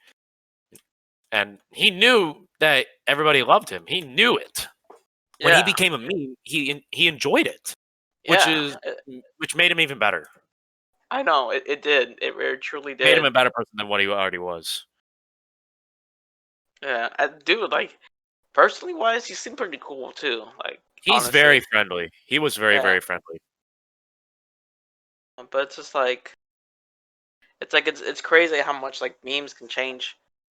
and he knew that everybody loved him. He knew it. When he Yeah, became a meme, he enjoyed it, which yeah. is which made him even better. I know it did. It really truly Made him did. a better person than what he already was. Yeah, dude. Like personally wise, he seemed pretty cool too. Like He's very honestly, friendly. He was very, yeah. very friendly. But it's just like it's crazy how much like memes can change.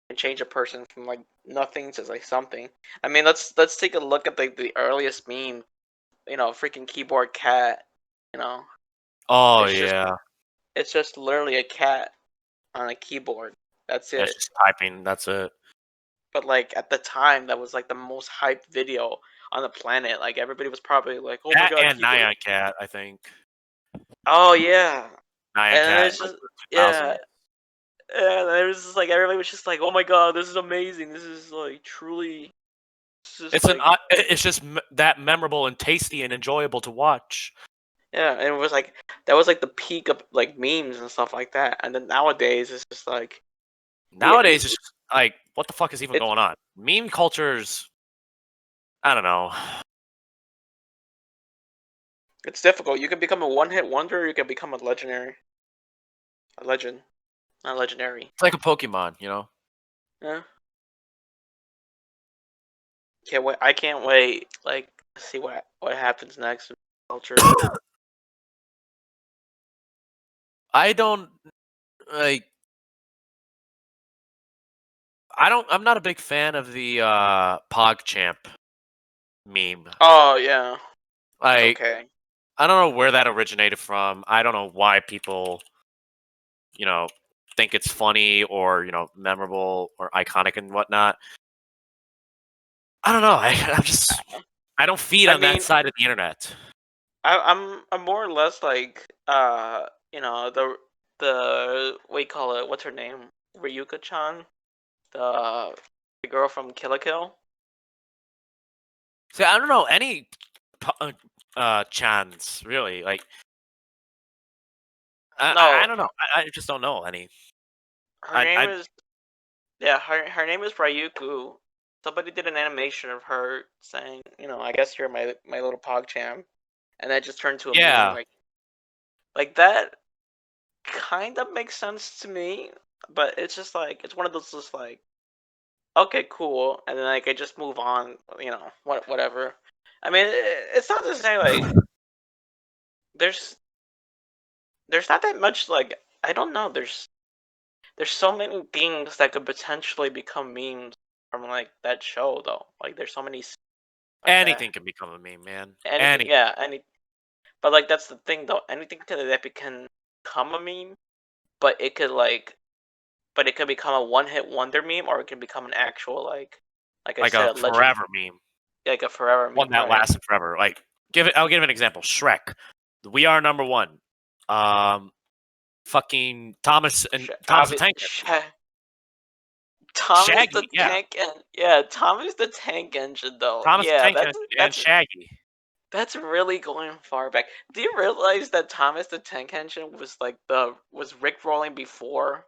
can change a person from like nothing to like something. I mean, let's take a look at the earliest meme. You know, freaking keyboard cat. You know, Oh it's just yeah, it's just literally a cat on a keyboard. That's yeah, it's it. just typing. That's it. But like at the time, that was like the most hyped video on the planet. Like everybody was probably like, "Oh my That god, and keyboard!" Nyan Cat, I think. Oh yeah, Nyan and Cat, it's like just two yeah, thousand. and it was just like everybody was just like, "Oh my god, this is amazing! This is like truly, it's just It's an. like It's just that memorable and tasty and enjoyable to watch. yeah." And it was like that was like the peak of like memes and stuff like that. And then nowadays, it's just like yeah, Nowadays, it's just like, what the fuck is even it's going on? Meme culture's. I don't know. it's difficult. You can become a one-hit wonder, or you can become a legendary, a legend, not legendary. It's like a Pokemon, you know. Yeah. Can't wait. I can't wait. Like, to see what happens next in culture. I don't like. I don't. I'm not a big fan of the PogChamp meme. Oh yeah, it's Like, okay. I don't know where that originated from. I don't know why people, you know, think it's funny or memorable or iconic and whatnot. I don't know. I'm just. I don't feed I on that mean, side of the internet. I'm more or less like you know, the what you call it? What's her name? Ryuka-chan, the girl from Kill la Kill. See, I don't know any chans really. Like, I No, don't know. I just don't know any. her I name I is yeah, her name is Ryuku. Somebody did an animation of her saying, you know, I guess you're my little PogChamp, and that just turned to a meme. yeah. Like that kind of makes sense to me, but it's just like it's one of those just like okay, cool, and then like I just move on, you know, whatever. I mean, it's not to say like there's there's not that much like I don't know. There's so many things that could potentially become memes from like that show though. Like there's so many like that. Anything can become a meme, man. Anything, Any. yeah, but like that's the thing though. Anything can become a meme, but it could like but it could become a one-hit wonder meme, or it can become an actual like I Like a said, legend, forever meme, like a forever one meme, that right? lasted forever. Like, I'll give an example. Shrek. We are number one. Um, fucking Thomas the Tank Engine. Thomas the Shaggy, yeah. Tank and yeah, Thomas the Tank Engine though. Thomas the Yeah, Tank Engine and Shaggy. that's really going far back. Do you realize that Thomas the Tank Engine was like the was Rick rolling before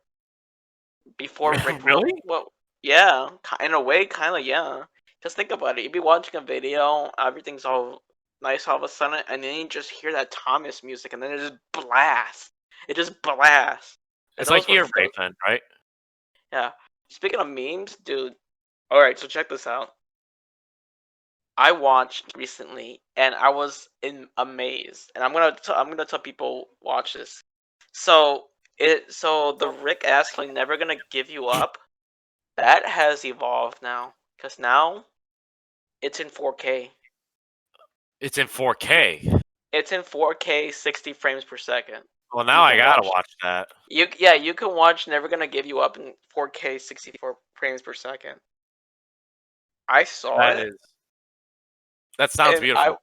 Rick roll? Really? Well, yeah, in a way, kind of yeah. Just think about it. You'd be watching a video, everything's all nice all of a sudden, and then you just hear that Thomas music, and then it just blasts. It just blasts. And It's like those were ear rape, then, right? yeah. Speaking of memes, dude. All right, so check this out. I watched recently, and I was in amazed. And I'm gonna tell people watch this. So the Rick Astley "Never Gonna Give You Up" that has evolved now, cause now it's in 4K. It's in 4K. It's in 4K, 60 frames per second. Well, You now I can gotta watch watch that. you can watch "Never Gonna Give You Up" in 4K, 64 frames per second. I saw That it, is. That sounds and I beautiful.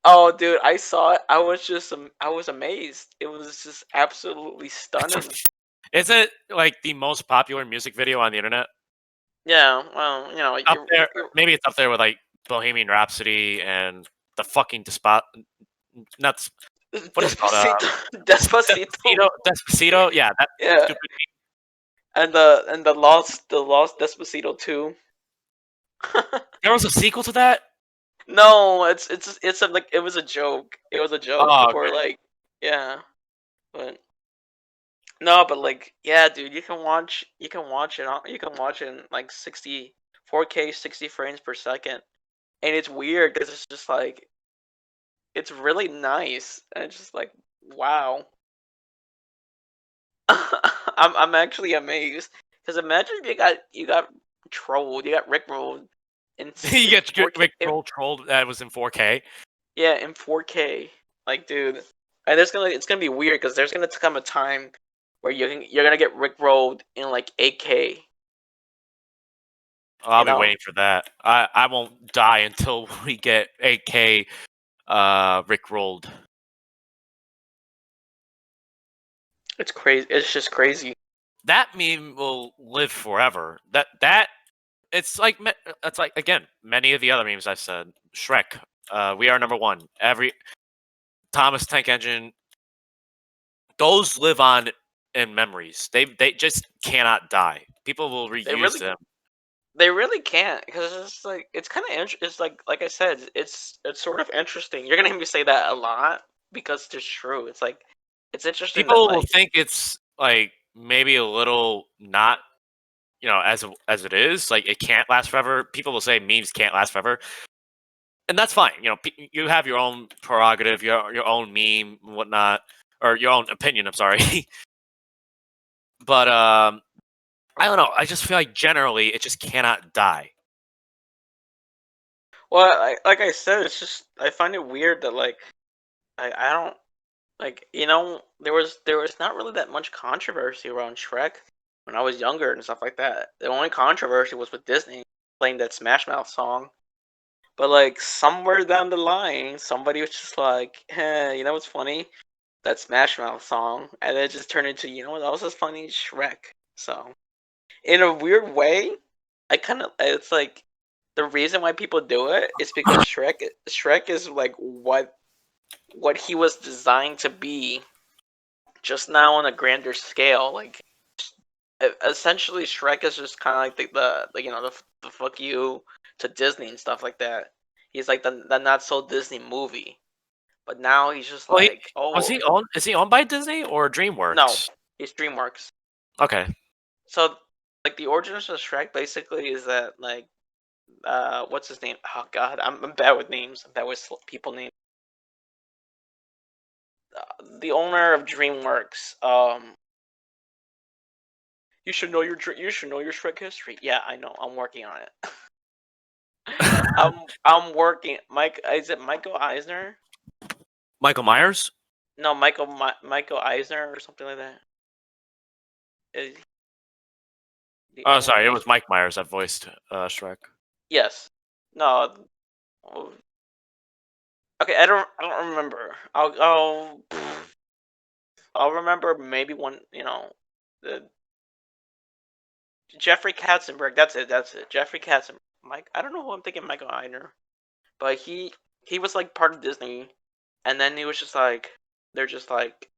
oh, dude, I saw it. I was amazed. It was just absolutely stunning. Is it like the most popular music video on the internet? Yeah, well, you know, Up there, you're maybe it's up there with like Bohemian Rhapsody and the fucking Despot. Not what is it called? Despacito, Despacito. Despacito. Yeah, that Yeah, stupid. and the lost Despacito too. There was a sequel to that. No, it's a, like it was a joke. It was a joke. Oh, People were okay. like, yeah, but no, but like, yeah, dude, you can watch it you can watch it in like 4K, 60 frames per second, and it's weird because it's just like it's really nice, and it's just like wow. I'm actually amazed Because imagine if you got trolled, you got rickrolled You in get 4K. Rick trolled that was in 4K. Yeah, in 4K. Like, dude, and it's gonna be weird because there's gonna come a time where you're gonna get rickrolled in like 8K. I'll You be know, waiting for that. I won't die until we get 8K Rick rolled. it's crazy. It's just crazy. That meme will live forever. That it's like again many of the other memes I've said. Shrek, we are number one. Every Thomas Tank Engine, those live on in memories. They just cannot die. People will They reuse really them. They really can't because it's like it's kind of it's like I said, it's sort of interesting. You're gonna hear me say that a lot because it's true. It's like it's interesting that People will like think it's like maybe a little not as it is. Like it can't last forever. People will say memes can't last forever, and that's fine. You have your own prerogative, your own meme, and whatnot, or your own opinion. I'm sorry, but I don't know. I just feel like generally it just cannot die. like I said, it's just I find it weird that like I don't like there was not really that much controversy around Shrek when I was younger and stuff like that. The only controversy was with Disney playing that Smash Mouth song. But like somewhere down the line, somebody was just like, "Hey, you know what's funny? That Smash Mouth song," and it just turned into, you know what else is funny? Shrek. So in a weird way, I kind of it's like the reason why people do it is because Shrek is like what he was designed to be, just now on a grander scale. Like essentially, Shrek is just kind of like the the fuck you to Disney and stuff like that. He's like the not so Disney movie, but now he's just Well, like, was oh he owned? Is he owned by Disney or no, DreamWorks? he's DreamWorks. Okay. So like the origins of Shrek basically is that like what's his name? Oh god, I'm bad with names. I'm bad with people names. The owner of DreamWorks. You should know your Shrek history. Yeah, I know. I'm working on it. I'm working. Mike, is it Michael Eisner? Michael Myers? No, Michael Eisner or something like that. Is the Oh, owner sorry, it of was Mike Myers that voiced Shrek. yes. No. oh, Okay, I don't remember. I'll remember maybe one. The Jeffrey Katzenberg. That's it. That's it. Jeffrey Katzenberg. Mike. I don't know who I'm thinking. Michael Eisner, but he was like part of Disney, and then he was just like they're just like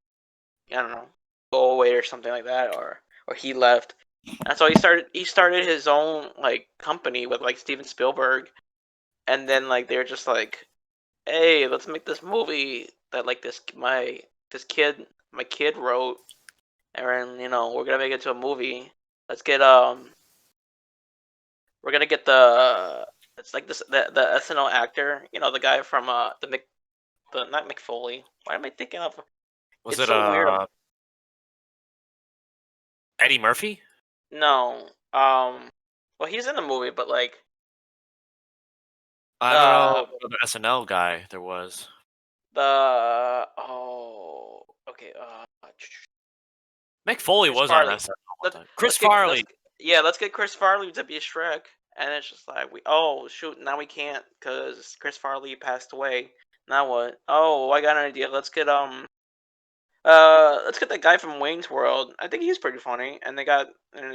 I don't know, go away or something like that, or he left, and so he started his own like company with like Steven Spielberg, and then like they're just like, hey, let's make this movie that like this kid my kid wrote, and we're gonna make it into a movie. Let's get we're gonna get it's like this the SNL actor, the guy from the not McFoley. Why am I thinking of? Was It's it so weird. Eddie Murphy? No. Well, he's in the movie, but like, I don't know uh, what other SNL guy there was. oh, okay, Mick Foley Chris was on Farley. SNL one Let time. let's Chris get let's Farley. yeah, let's get Chris Farley to be Shrek, and it's just like oh shoot, now we can't because Chris Farley passed away. Now what? Oh, I got an idea. Let's get that guy from Wayne's World. I think he's pretty funny, and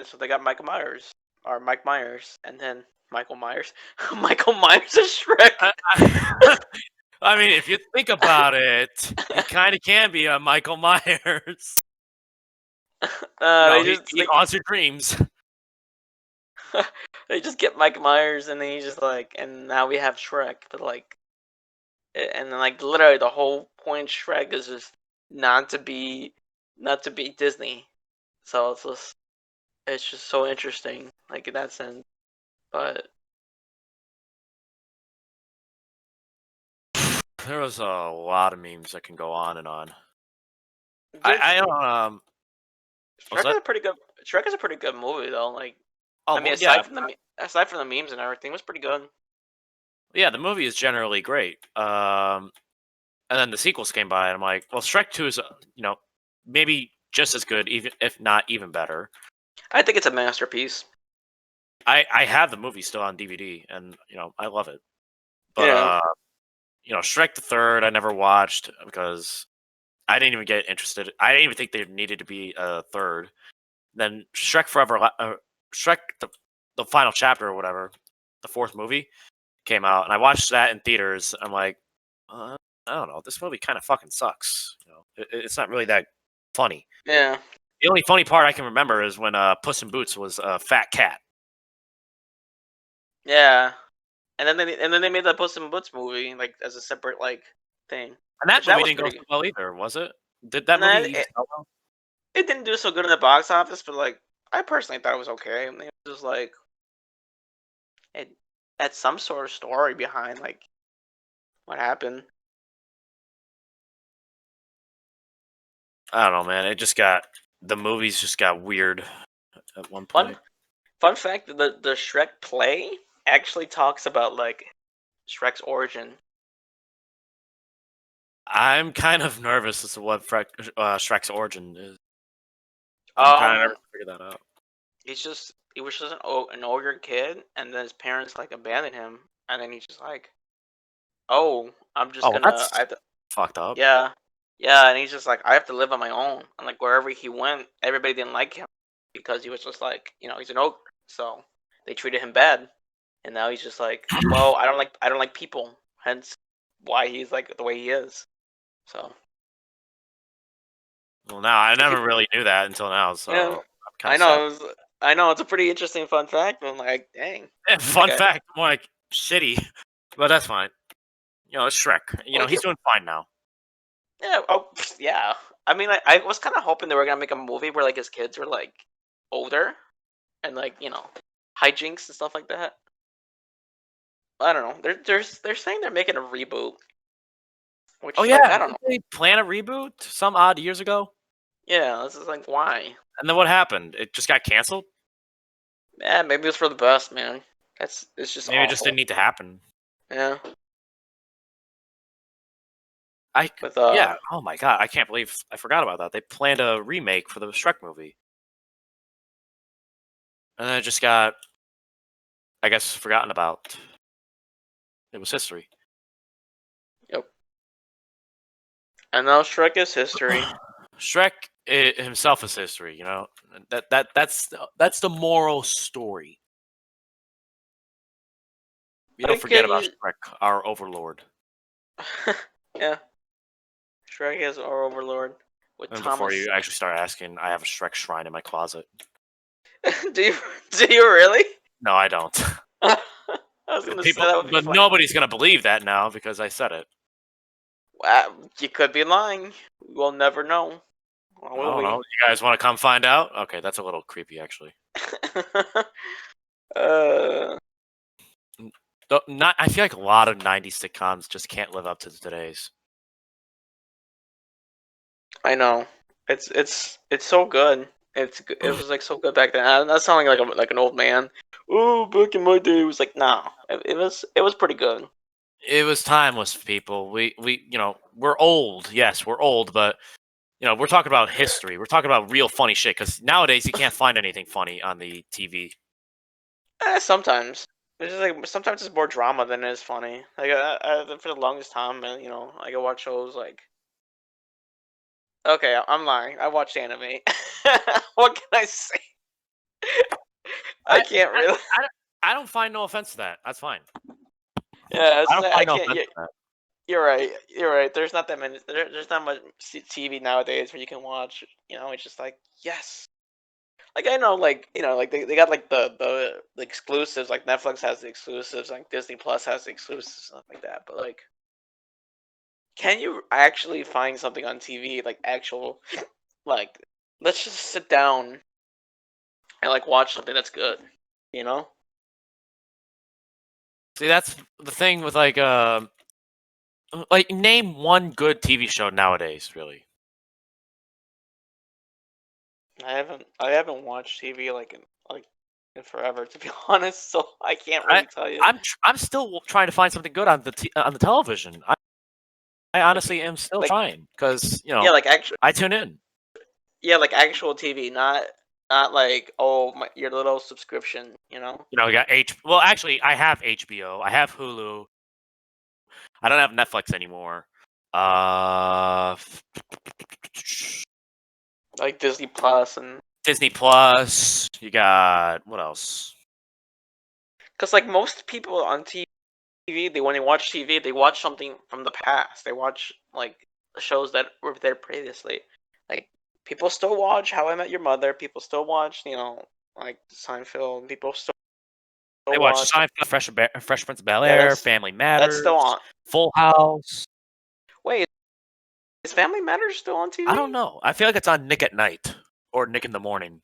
so they got Michael Myers or Mike Myers, and then Michael Myers. Michael Myers is Shrek. I mean, if you think about it, he kind of can be a Michael Myers. They He, just he like haunts your dreams. they just get Mike Myers, and then he's just like, and now we have Shrek, but like, and then like literally the whole point of Shrek is just not to be, not to be Disney. So it's just so interesting, like in that sense. But There was a lot of memes that can go on and on. dude, I don't. What's Shrek that? is a pretty good. Shrek is a pretty good movie though. Like, Oh I mean, yeah, aside from the memes and everything, it was pretty good. yeah. The movie is generally great. And then the sequels came by, and I'm like, well, Shrek 2 is maybe just as good, even if not even better. I think it's a masterpiece. I have the movie still on DVD, and I love it. But Yeah. Shrek the Third I never watched because I didn't even get interested. I didn't even think there needed to be a third. Then Shrek the final chapter or whatever, the fourth movie came out, and I watched that in theaters. I'm like, I don't know, this movie kind of fucking sucks. It's not really that funny. Yeah. The only funny part I can remember is when Puss in Boots was a fat cat. Yeah. And then they made the Puss in Boots movie like as a separate like thing, And that which that movie was didn't go pretty so good. well either, was it? Did that Nah, movie sell well? it didn't do so good in the box office, but like I personally thought it was okay. I mean, it was just like it had some sort of story behind like what happened. I don't know, man. The movies just got weird at one Fun point. fun fact: the Shrek play actually talks about like Shrek's origin. I'm kind of nervous as to what Shrek's origin is. I'm kind of nervous Um, to figure that out. he was just an older kid, and then his parents like abandoned him, and then he's just like, oh, I'm just Oh, well, gonna that's fucked up. yeah, yeah, and he's just like, I have to live on my own. And like wherever he went, everybody didn't like him because he was just like, he's an ogre. So they treated him bad, and now he's just like, well, I don't like people. Hence why he's like the way he is. So Well, now I if you, never really knew that until now, so yeah, I'm kind I of sad. know. I know it's a pretty interesting fun fact. But I'm like, dang, like Fun fact, more like shitty, but that's fine. It's Shrek. like He's doing fine now. yeah, oh yeah. I mean, I was kind of hoping they were gonna make a movie where like his kids were like older and like hijinks and stuff like that. I don't know. They're saying they're making a reboot, Oh which like yeah, I don't know. didn't they plan a reboot some odd years ago? Yeah, this is like why? And then what happened? It just got canceled. Yeah, maybe it's for the best, man. It's just Maybe it just awful. didn't need to happen. Yeah, I with yeah. Oh my god, I can't believe I forgot about that. They planned a remake for the Shrek movie, and then it just got, I guess, forgotten about. It was history. yep. And now Shrek is history. Shrek himself is history. That's the moral story. You don't Like forget about Shrek, our overlord. yeah, Shrek is our overlord with And before Thomas. you actually start asking, I have a Shrek shrine in my closet. do you do you really? No, I don't. I was gonna say that would be But funny. nobody's gonna believe that now because I said it. You could be lying. We'll never know. Or I will don't know. we? You guys want to come find out? Okay, that's a little creepy, actually. uh, Not. I feel like a lot of '90s sitcoms just can't live up to today's. I know. It's so good. It was like so good back then. I'm not sounding like an old man. Oh, back in my day, it was like no. It was pretty good. It was timeless, people. We're old. Yes, we're old, but we're talking about history. We're talking about real funny shit. Because nowadays you can't find anything funny on the TV. Sometimes it's just like sometimes it's more drama than it is funny. Like for the longest time, man, I could watch shows like. Okay, I'm lying. I watched anime. What can I say? I I can't I, really. I don't find no offense to that. That's fine. Yeah, it's I just don't like, I find no can't. offense to that. You're right. You're right. There's not that many. There's not much TV nowadays where you can watch. It's just like yes. Like I know, like like they got like the exclusives. Like Netflix has the exclusives. Like Disney Plus has the exclusives, stuff like that. But like, can you actually find something on TV like actual like? Let's just sit down and like watch something that's good. You know? See, that's the thing with like name one good TV show nowadays, really. I haven't watched TV in forever, to be honest. So I can't I really tell you. I'm still trying to find something good on on the television. I Like honestly am still like trying because yeah, like actual I tune in. yeah, like actual TV, not like your little subscription. We got Well, actually, I have HBO. I have Hulu. I don't have Netflix anymore. Uh, Like Disney Plus and Disney Plus. You got what else? because like most people on TV, when they watch TV, they watch something from the past. They watch like shows that were there previously. Like people still watch How I Met Your Mother. People still watch like Seinfeld. People still They watch watch. Seinfeld, Fresh Prince of Bel Yeah, Air, Family that's still Matters, on. Full House. Wait, is Family Matters still on I TV? don't know. I feel like it's on Nick at Night or Nick in the Morning.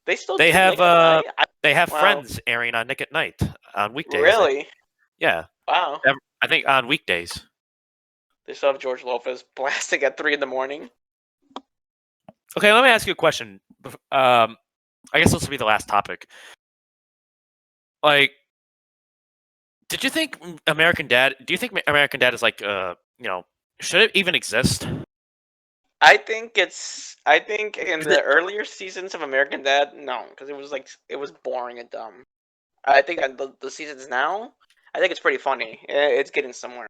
They still They do have Nick at Night. they have Wow, Friends airing on Nick at Night on weekdays. really? Yeah, Wow. I think on weekdays. They still have George Lopez blasting at 3 in the morning. Okay, let me ask you a question. I guess this will be the last topic. Like, did you think American Dad? Do you think American Dad is like, should it even exist? I think in 'Cause it- the earlier seasons of American Dad, no, because it was boring and dumb. I think that the seasons now, I think it's pretty funny. It's getting somewhere.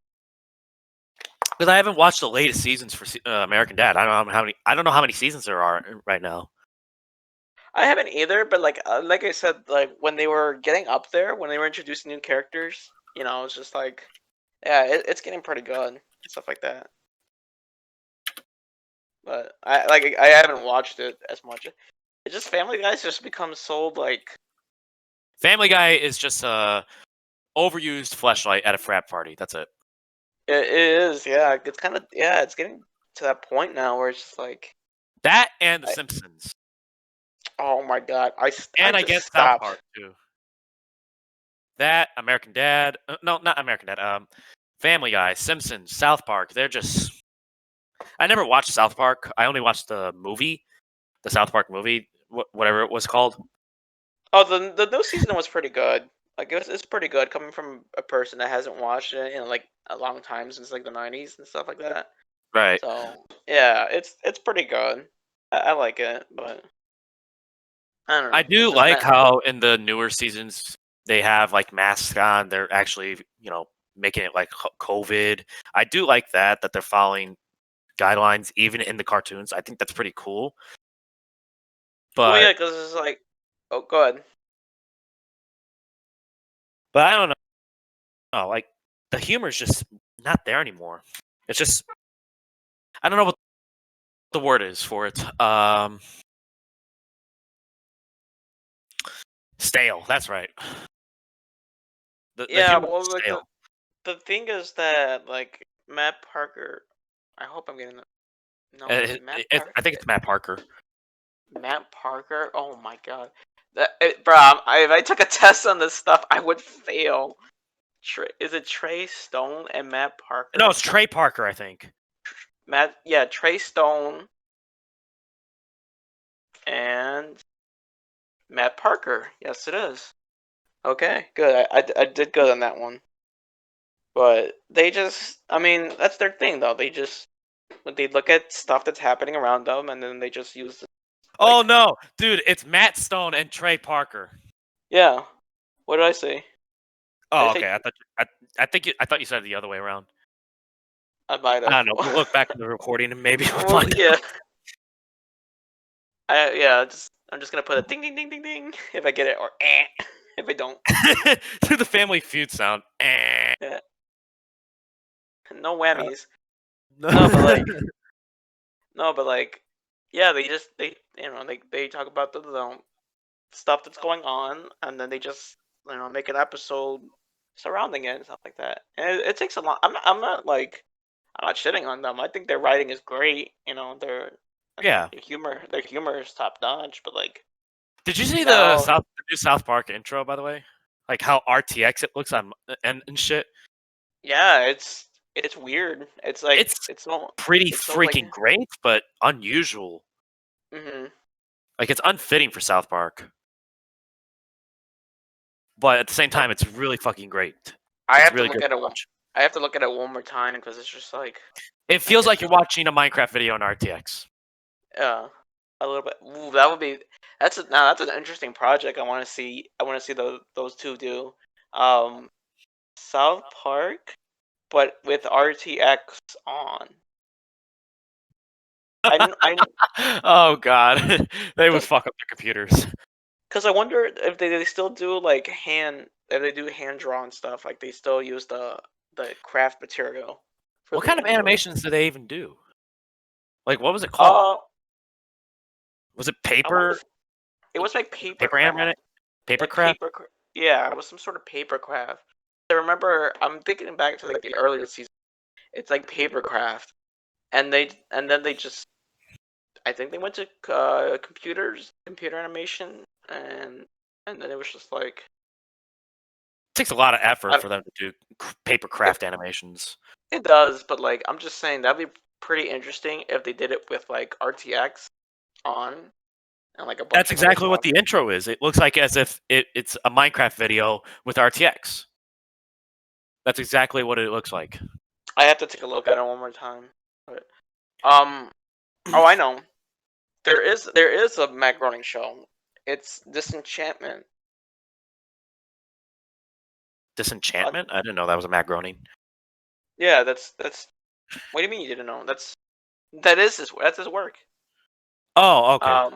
Because I haven't watched the latest seasons for American Dad. I don't know how many. I don't know how many seasons there are right now. I haven't either, but like I said, like when they were getting up there, when they were introducing new characters, it's just like, yeah, it's getting pretty good and stuff like that. But I haven't watched it as much. It's just Family Guy's just become so like Family Guy is just a overused fleshlight at a frat party. That's it. it is, yeah. It's kind of yeah. It's getting to that point now where it's just like, That and The I, Simpsons, oh my god, I and I just guess South stopped. Park too. That American Dad. No, not American Dad. Family Guy, Simpsons, South Park. They're just. I never watched South Park. I only watched the movie, the South Park movie, whatever it was called. Oh, the new season was pretty good. Like it's pretty good coming from a person that hasn't watched it in like a long time since like the '90s and stuff like that. Right. So yeah, it's pretty good. I like it, but I don't I know. It's do just like meant. how in the newer seasons they have like masks on. They're actually, making it like COVID. I do like that they're following guidelines even in the cartoons. I think that's pretty cool. Well, But yeah, because it's like, oh, good. but I don't know. Like the humor is just not there anymore. It's just I don't know what the word is for it. Stale. That's right. The Yeah, humor well, is like stale. the thing is that like Matt Parker. I hope I'm getting that. No, is it Matt Parker? I think it's Matt Parker. Matt Parker. Oh my god, bro! If I took a test on this stuff, I would fail. Is it Trey Stone and Matt No, Parker? it's Trey Parker. I think. Yeah, Trey Stone and Matt Parker. Yes, it is. Okay, good. I did good on that one. But they just, I mean, that's their thing though. They look at stuff that's happening around them, and then they just use Oh like, no, dude! It's Matt Stone and Trey Parker. yeah. What did I say? Did I Oh, say okay. I thought you said it the other way around. I might I have? don't know. We'll look back in the recording and maybe we'll Well, find yeah. out. I'm just gonna put a ding ding ding ding ding if I get it, or if I don't. Do the Family Feud sound. Eh. Yeah. No whammies. No, but like, yeah, they talk about the stuff that's going on, and then they just make an episode surrounding it and stuff like that. And it takes a lot. I'm not shitting on them. I think their writing is great. Yeah. Their humor is top notch. But like Did you see now, the new South Park intro, by the way? Like how RTX it looks on and shit. yeah, it's weird. It's like It's it's no pretty it's no like freaking great, but unusual. Mm-hmm. Like it's unfitting for South Park, but at the same time, it's really fucking great. I It's have to really look good at to it. watch. I have to look at it one more time because it's just like It I feels guess like you're watching a Minecraft video on RTX. a little bit. Ooh, that would be. Now that's an interesting project. I want to see. I want to see those two do. Um, South Park, but with RTX on. I Oh god, they would because fuck up their computers. I wonder if they still do like if they do hand drawn stuff, like they still use the craft material for What the kind of engine. animations do they even do? Like, what was it called? Uh, Was it I want to. paper? It was like paper Paper craft, animated? Paper like craft? Yeah, it was some sort of paper craft. I remember. I'm thinking back to like the earlier season. It's like paper craft, and then they just. I think they went to computer animation, and then it was just like It takes a lot of effort I, for them to do paper it, craft animations. it does, but like I'm just saying that'd be pretty interesting if they did it with like RTX on and like a That's bunch of other exactly what stuff. the intro is. It looks like as if it's a Minecraft video with RTX. That's exactly what it looks like. I have to take a look at it one more time. But, oh, I know. There is a macaroni show. It's Disenchantment. Uh, Disenchantment? I didn't know that was a Matt Groening. yeah, that's. What do you mean you didn't know? That's his work. Oh, okay. Um,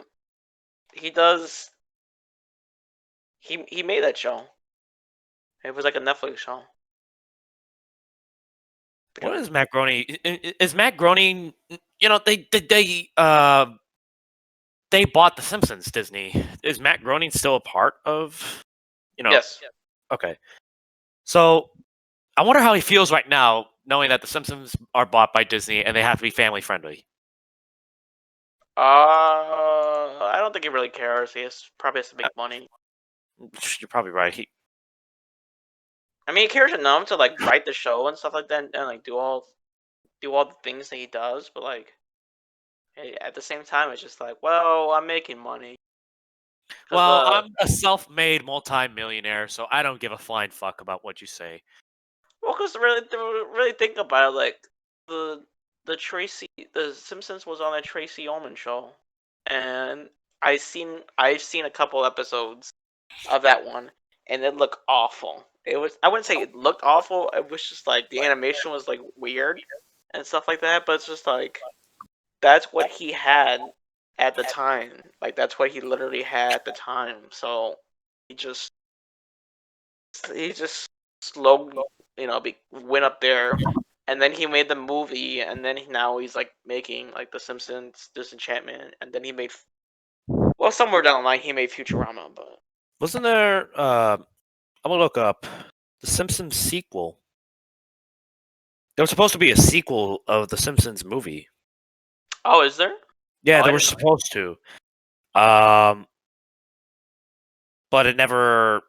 he does. He made that show. It was like a Netflix show. What is Matt Groening? Is Matt Groening? You know, they bought The Simpsons. Disney. Is Matt Groening still a part of? You know, Yes. okay. So I wonder how he feels right now, knowing that The Simpsons are bought by Disney and they have to be family friendly. I don't think he really cares. Probably has to make money. You're probably right. I mean, he cares enough to like write the show and stuff like that, and like do all the things that he does. But like, at the same time, it's just like, well, I'm making money because Well, I'm a self-made multi-millionaire, so I don't give a flying fuck about what you say. really think about it, like the the Simpsons was on a Tracy Ullman show, and I've seen a couple episodes of that one, and it looked awful. I wouldn't say it looked awful. It was just like the animation was like weird and stuff like that. But it's just like that's what he had at the time. Like that's what he literally had at the time. So he just he just slowly, went up there, and then he made the movie, and then now he's like making like The Simpsons, Disenchantment, and then he made well somewhere down the line he made Futurama, but Wasn't there? I'm gonna look up the Simpsons sequel. There was supposed to be a sequel of the Simpsons movie. oh, is there? Yeah, Oh, they I were didn't know. supposed to. Um, but it never.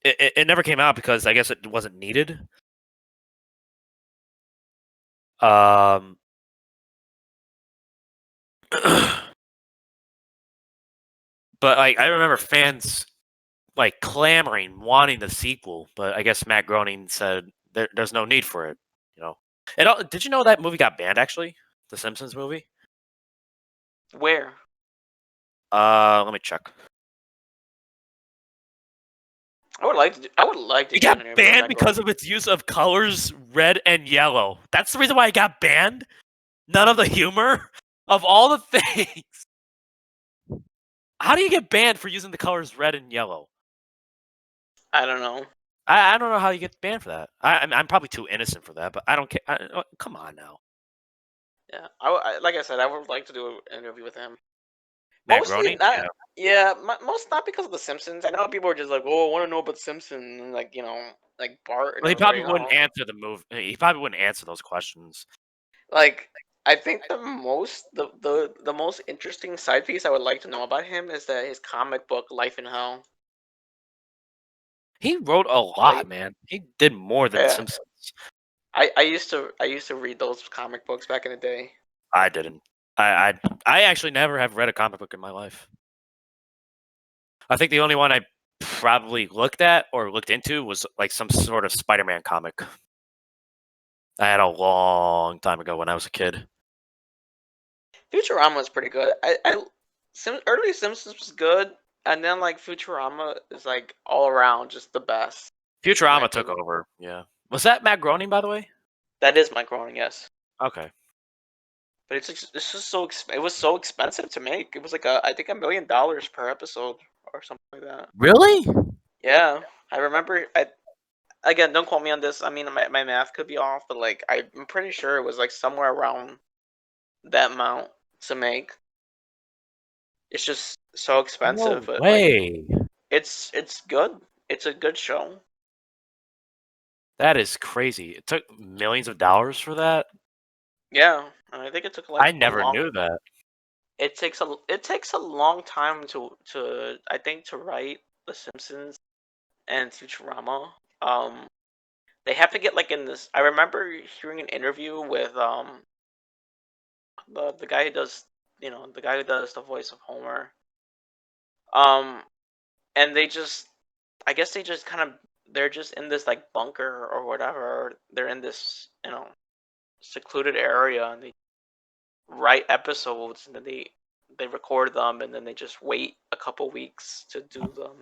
It never came out because I guess it wasn't needed. Um, but like I remember fans like clamoring, wanting the sequel, but I guess Matt Groening said there's no need for it. You know, did you know that movie got banned? Actually, the Simpsons movie. Where? Let me check. I would like to It do an got interview with banned Matt Groening. because of its use of colors red and yellow. That's the reason why it got banned. None of the humor of all the things. How do you get banned for using the colors red and yellow? I don't know. I don't know how you get banned for that. I'm probably too innocent for that, but I don't care. Come on now, Yeah, like I said, I would like to do an interview with him. Matt Mostly Groening. not. Yeah, Yeah, most not because of the Simpsons. I know people are just like, "Oh, I want to know about Simpsons," and like like Bart, and well, I he was probably like, wouldn't "Oh." answer the move. He probably wouldn't answer those questions. Like I think the most interesting side piece I would like to know about him is that his comic book Life in Hell. He wrote a lot, Like man. He did more than yeah, Simpsons. I used to read those comic books back in the day. I didn't. I actually never have read a comic book in my life. I think the only one I probably looked at or looked into was like some sort of Spider-Man comic. I had a long time ago when I was a kid. Futurama was pretty good. Early Simpsons was good, and then like Futurama is like all around just the best, in my Futurama took opinion. over. Yeah. Was that Matt Groening, by the way? That is my growing, yes. Okay. But it's just it was so expensive to make. It was like I think $1 million per episode or something like that. Really? Yeah, I remember. Again, don't quote me on this. I mean, my math could be off, but like I'm pretty sure it was like somewhere around that amount to make. It's just so expensive, No but like way. it's good. It's a good show. That is crazy. It took millions of dollars for that. Yeah, and I think it took like I a never long. knew that. It takes a long time to I think to write The Simpsons and Futurama. Um, they have to get like in this. I remember hearing an interview with the guy who does the guy who does the voice of Homer. Um, and they just I guess they just kind of they're just in this like bunker or whatever. They're in this secluded area and they write episodes and then they record them and then they just wait a couple weeks to do them.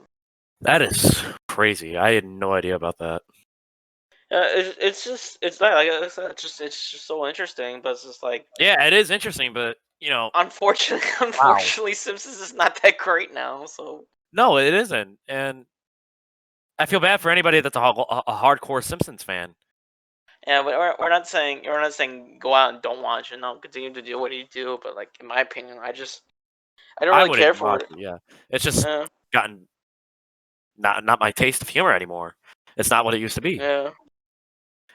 That is crazy. I had no idea about that. It's just it's not like I said, it's just so interesting, but it's just like Yeah, it is interesting, but unfortunately wow. unfortunately Simpsons is not that great now. So No, it isn't. And I feel bad for anybody that's a hardcore Simpsons fan. yeah, but we're not saying go out and don't watch it. No, continue to do what you do. But like in my opinion, I don't I really wouldn't care for watch it. it. Yeah, it's just Yeah, gotten not my taste of humor anymore. It's not what it used to be. yeah.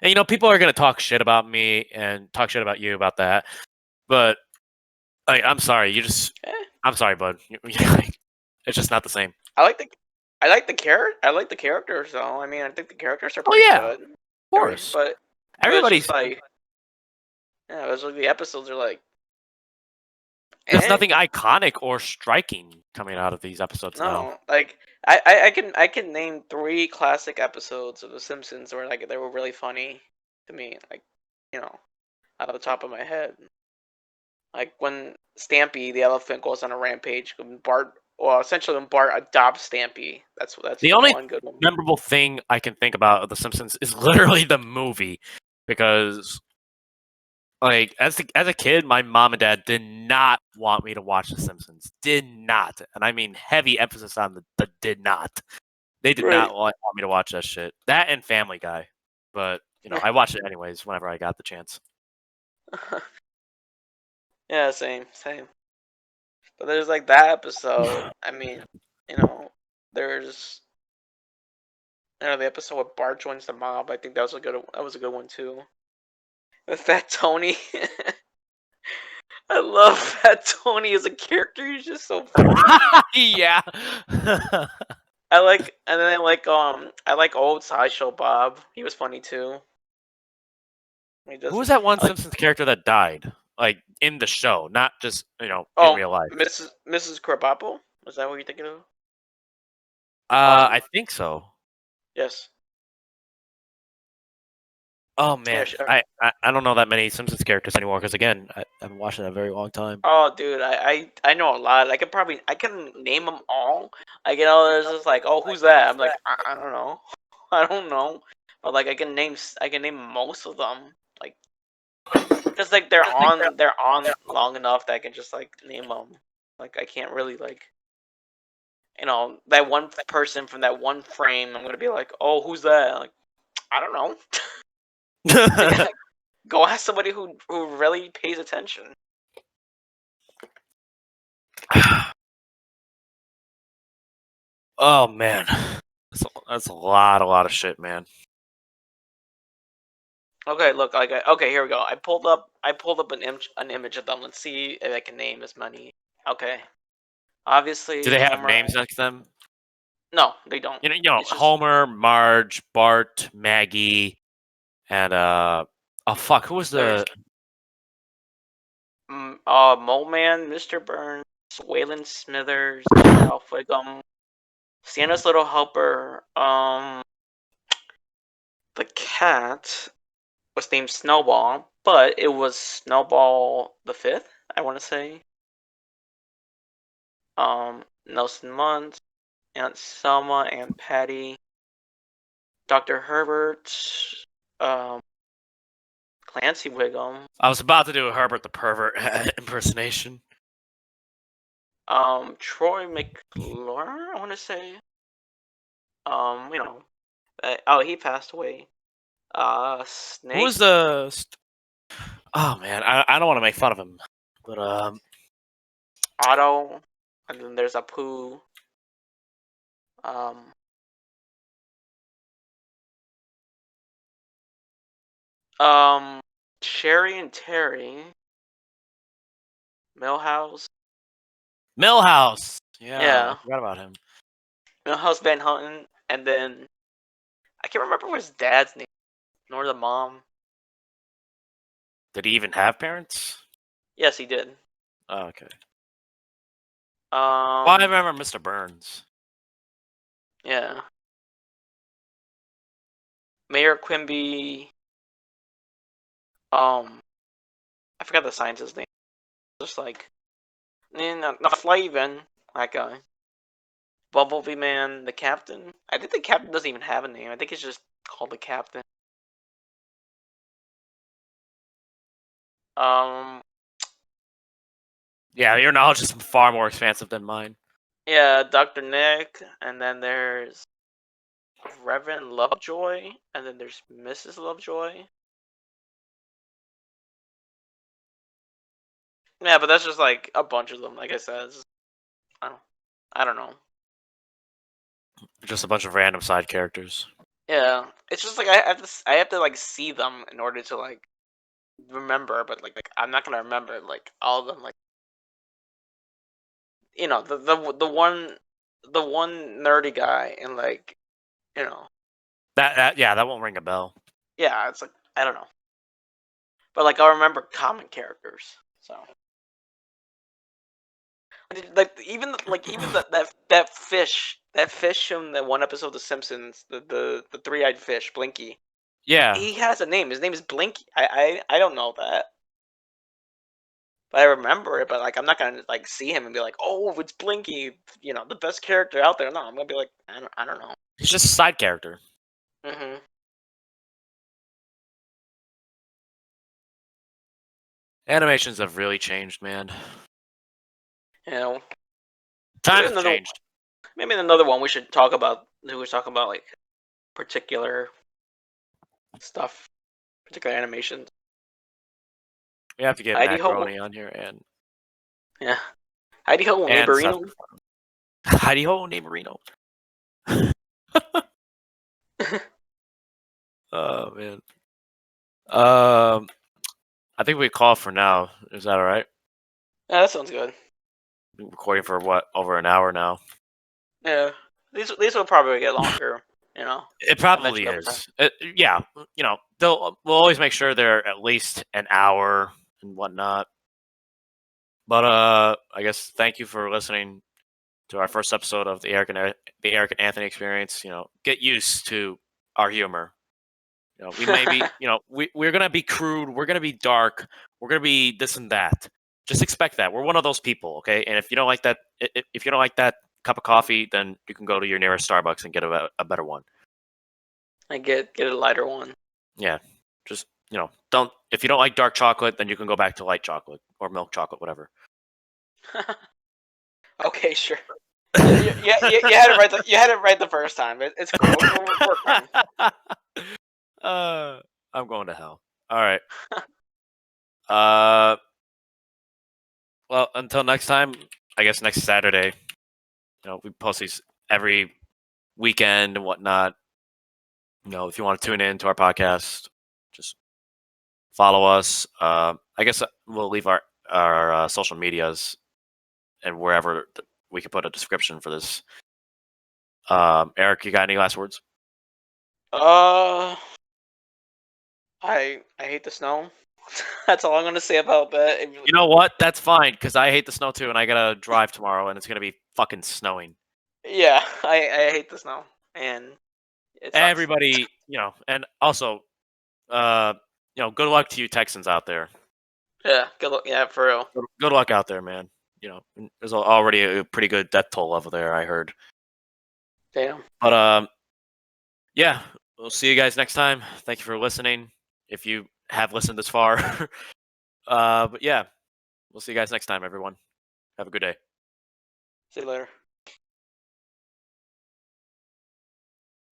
And people are gonna talk shit about me and talk shit about you about that. But like, I'm sorry. Eh. I'm sorry, bud. It's just not the same. I like the I like the characters though. I mean, I think the characters are Oh pretty yeah, of good. course. But it's Everybody's just like yeah, it's like the episodes are like There's eh. nothing iconic or striking coming out of these episodes now. No, like I can name 3 classic episodes of The Simpsons where like they were really funny to me. Like you know, out of the top of my head, like when Stampy the elephant goes on a rampage, when Bart well essentially when Bart adopts Stampy. That's The the only one good one. memorable thing I can think about of The Simpsons is literally the movie, because like as a kid, my mom and dad did not want me to watch The Simpsons. Did not, and I mean heavy emphasis on the did not. They did Right. not want me to watch that shit. That and Family Guy, but I watched it anyways whenever I got the chance. Yeah, same. But there's like that episode. I mean, you know, there's the episode where Bart joins the mob. I think that was a good one too. With Fat Tony. I love Fat Tony as a character. He's just so funny. Yeah. And then I like old Sideshow Bob. He was funny too. He Who does was that one I like Simpsons character that died? Like in the show, not just in oh real life. Mrs. Krabappel. Was that what you're thinking of? I think so. Yes. Oh Yeah, man, sure. I don't know that many Simpsons characters anymore because again, I haven't watched it in a very long time. Oh, dude, I know a lot. I can name them all. Like there's just like, oh, who's that? I'm like, I don't know, I don't know. But like, I can name most of them. Like, because like they're on long enough that I can just like name them. Like, I can't really like, that one person from that one frame. I'm gonna be like, oh, who's that? Like, I don't know. Like, go ask somebody who really pays attention. Oh man, that's a lot of shit, man. Okay, look, okay, here we go. I pulled up an image of them. Let's see if I can name as many. Okay, Do obviously they have Homer. names next to them? No, they don't. It's just Homer, Marge, Bart, Maggie, and oh fuck, who was there's the Mole Man, Mr. Burns, Waylon Smithers, Ralph Wiggum, Santa's Little Helper. The cat was named Snowball, but it was Snowball the Fifth, I want to say. Nelson Muntz, Aunt Selma, Aunt Patty, Dr. Herbert, um, Clancy Wiggum, I was about to do a Herbert the Pervert impersonation. Troy McClure, I want to say. He passed away. Snake. Who was the? Oh man, I don't want to make fun of him, but Otto, and then there's Apu. Um, Sherry and Terry, Millhouse. Millhouse. Yeah, Yeah, I forgot about him. Millhouse Van Houten, and then I can't remember his dad's name, nor the mom. Did he even have parents? Yes, he did. Oh, okay. Um, Well, I remember Mr. Burns. yeah, Mayor Quimby. I forgot the scientist's name. Just like, not Flavin, that guy. Bumblebee Man, the captain. I think the captain doesn't even have a name. I think it's just called the captain. Um, Yeah, your knowledge is far more expansive than mine. yeah, Dr. Nick, and then there's Reverend Lovejoy, and then there's Mrs. Lovejoy. Yeah, but that's just like a bunch of them. Like I said, I don't know. Just a bunch of random side characters. Yeah, it's just like I have to like see them in order to like remember. But like I'm not gonna remember like all of them. Like the one nerdy guy and like you know That won't ring a bell. yeah, it's like I don't know. But like I'll remember common characters. So even that fish in that one episode of The Simpsons, the three-eyed fish, Blinky. Yeah, He has a name. His name is Blinky. I don't know that. But I remember it, but like I'm not gonna like see him and be like, oh, it's Blinky, the best character out there. No, I'm gonna be like, I don't know. he's just a side character. Mhm. Animations have really changed, man. You know, Time maybe has another changed. maybe another one we should talk about. We was talking about like particular stuff, particular animations. We have to get Heidi Ho, Macaroni on here and yeah, Heidi Ho and stuff. Neighborino. Heidi Ho Neighborino. Oh man. I think we call for now. Is that all right? Yeah, that sounds good. Been recording for what, over an hour now? Yeah, these will probably get longer. It probably eventually over time. is. Yeah, we'll always make sure they're at least an hour and whatnot. But I guess thank you for listening to our first episode of the Eric and Anthony Experience. Get used to our humor. We may be, we're gonna be crude, we're gonna be dark, we're gonna be this and that. Just expect that. We're one of those people, okay? And if you don't like that, if you don't like that cup of coffee, then you can go to your nearest Starbucks and get a better one. I get a lighter one. Yeah, just don't. If you don't like dark chocolate, then you can go back to light chocolate or milk chocolate, whatever. Okay, sure. You had it right. You had it right the first time. It's cool. We're fine. I'm going to hell. All right. Well, until next time. I guess next Saturday. We post these every weekend and whatnot. If you want to tune in to our podcast, just follow us. I guess we'll leave our social medias and wherever we can put a description for this. Eric, you got any last words? I hate the snow. That's all I'm gonna say about that. You know what? That's fine because I hate the snow too, and I gotta drive tomorrow, and it's gonna be fucking snowing. Yeah, I hate the snow, and it sucks. Everybody, and also, uh, good luck to you Texans out there. Yeah, good luck. Yeah, for real. Good luck out there, man. There's already a pretty good death toll level there, I heard. Damn. But yeah, we'll see you guys next time. Thank you for listening. If you have listened this far, but yeah, we'll see you guys next time, everyone. Have a good day. See you later.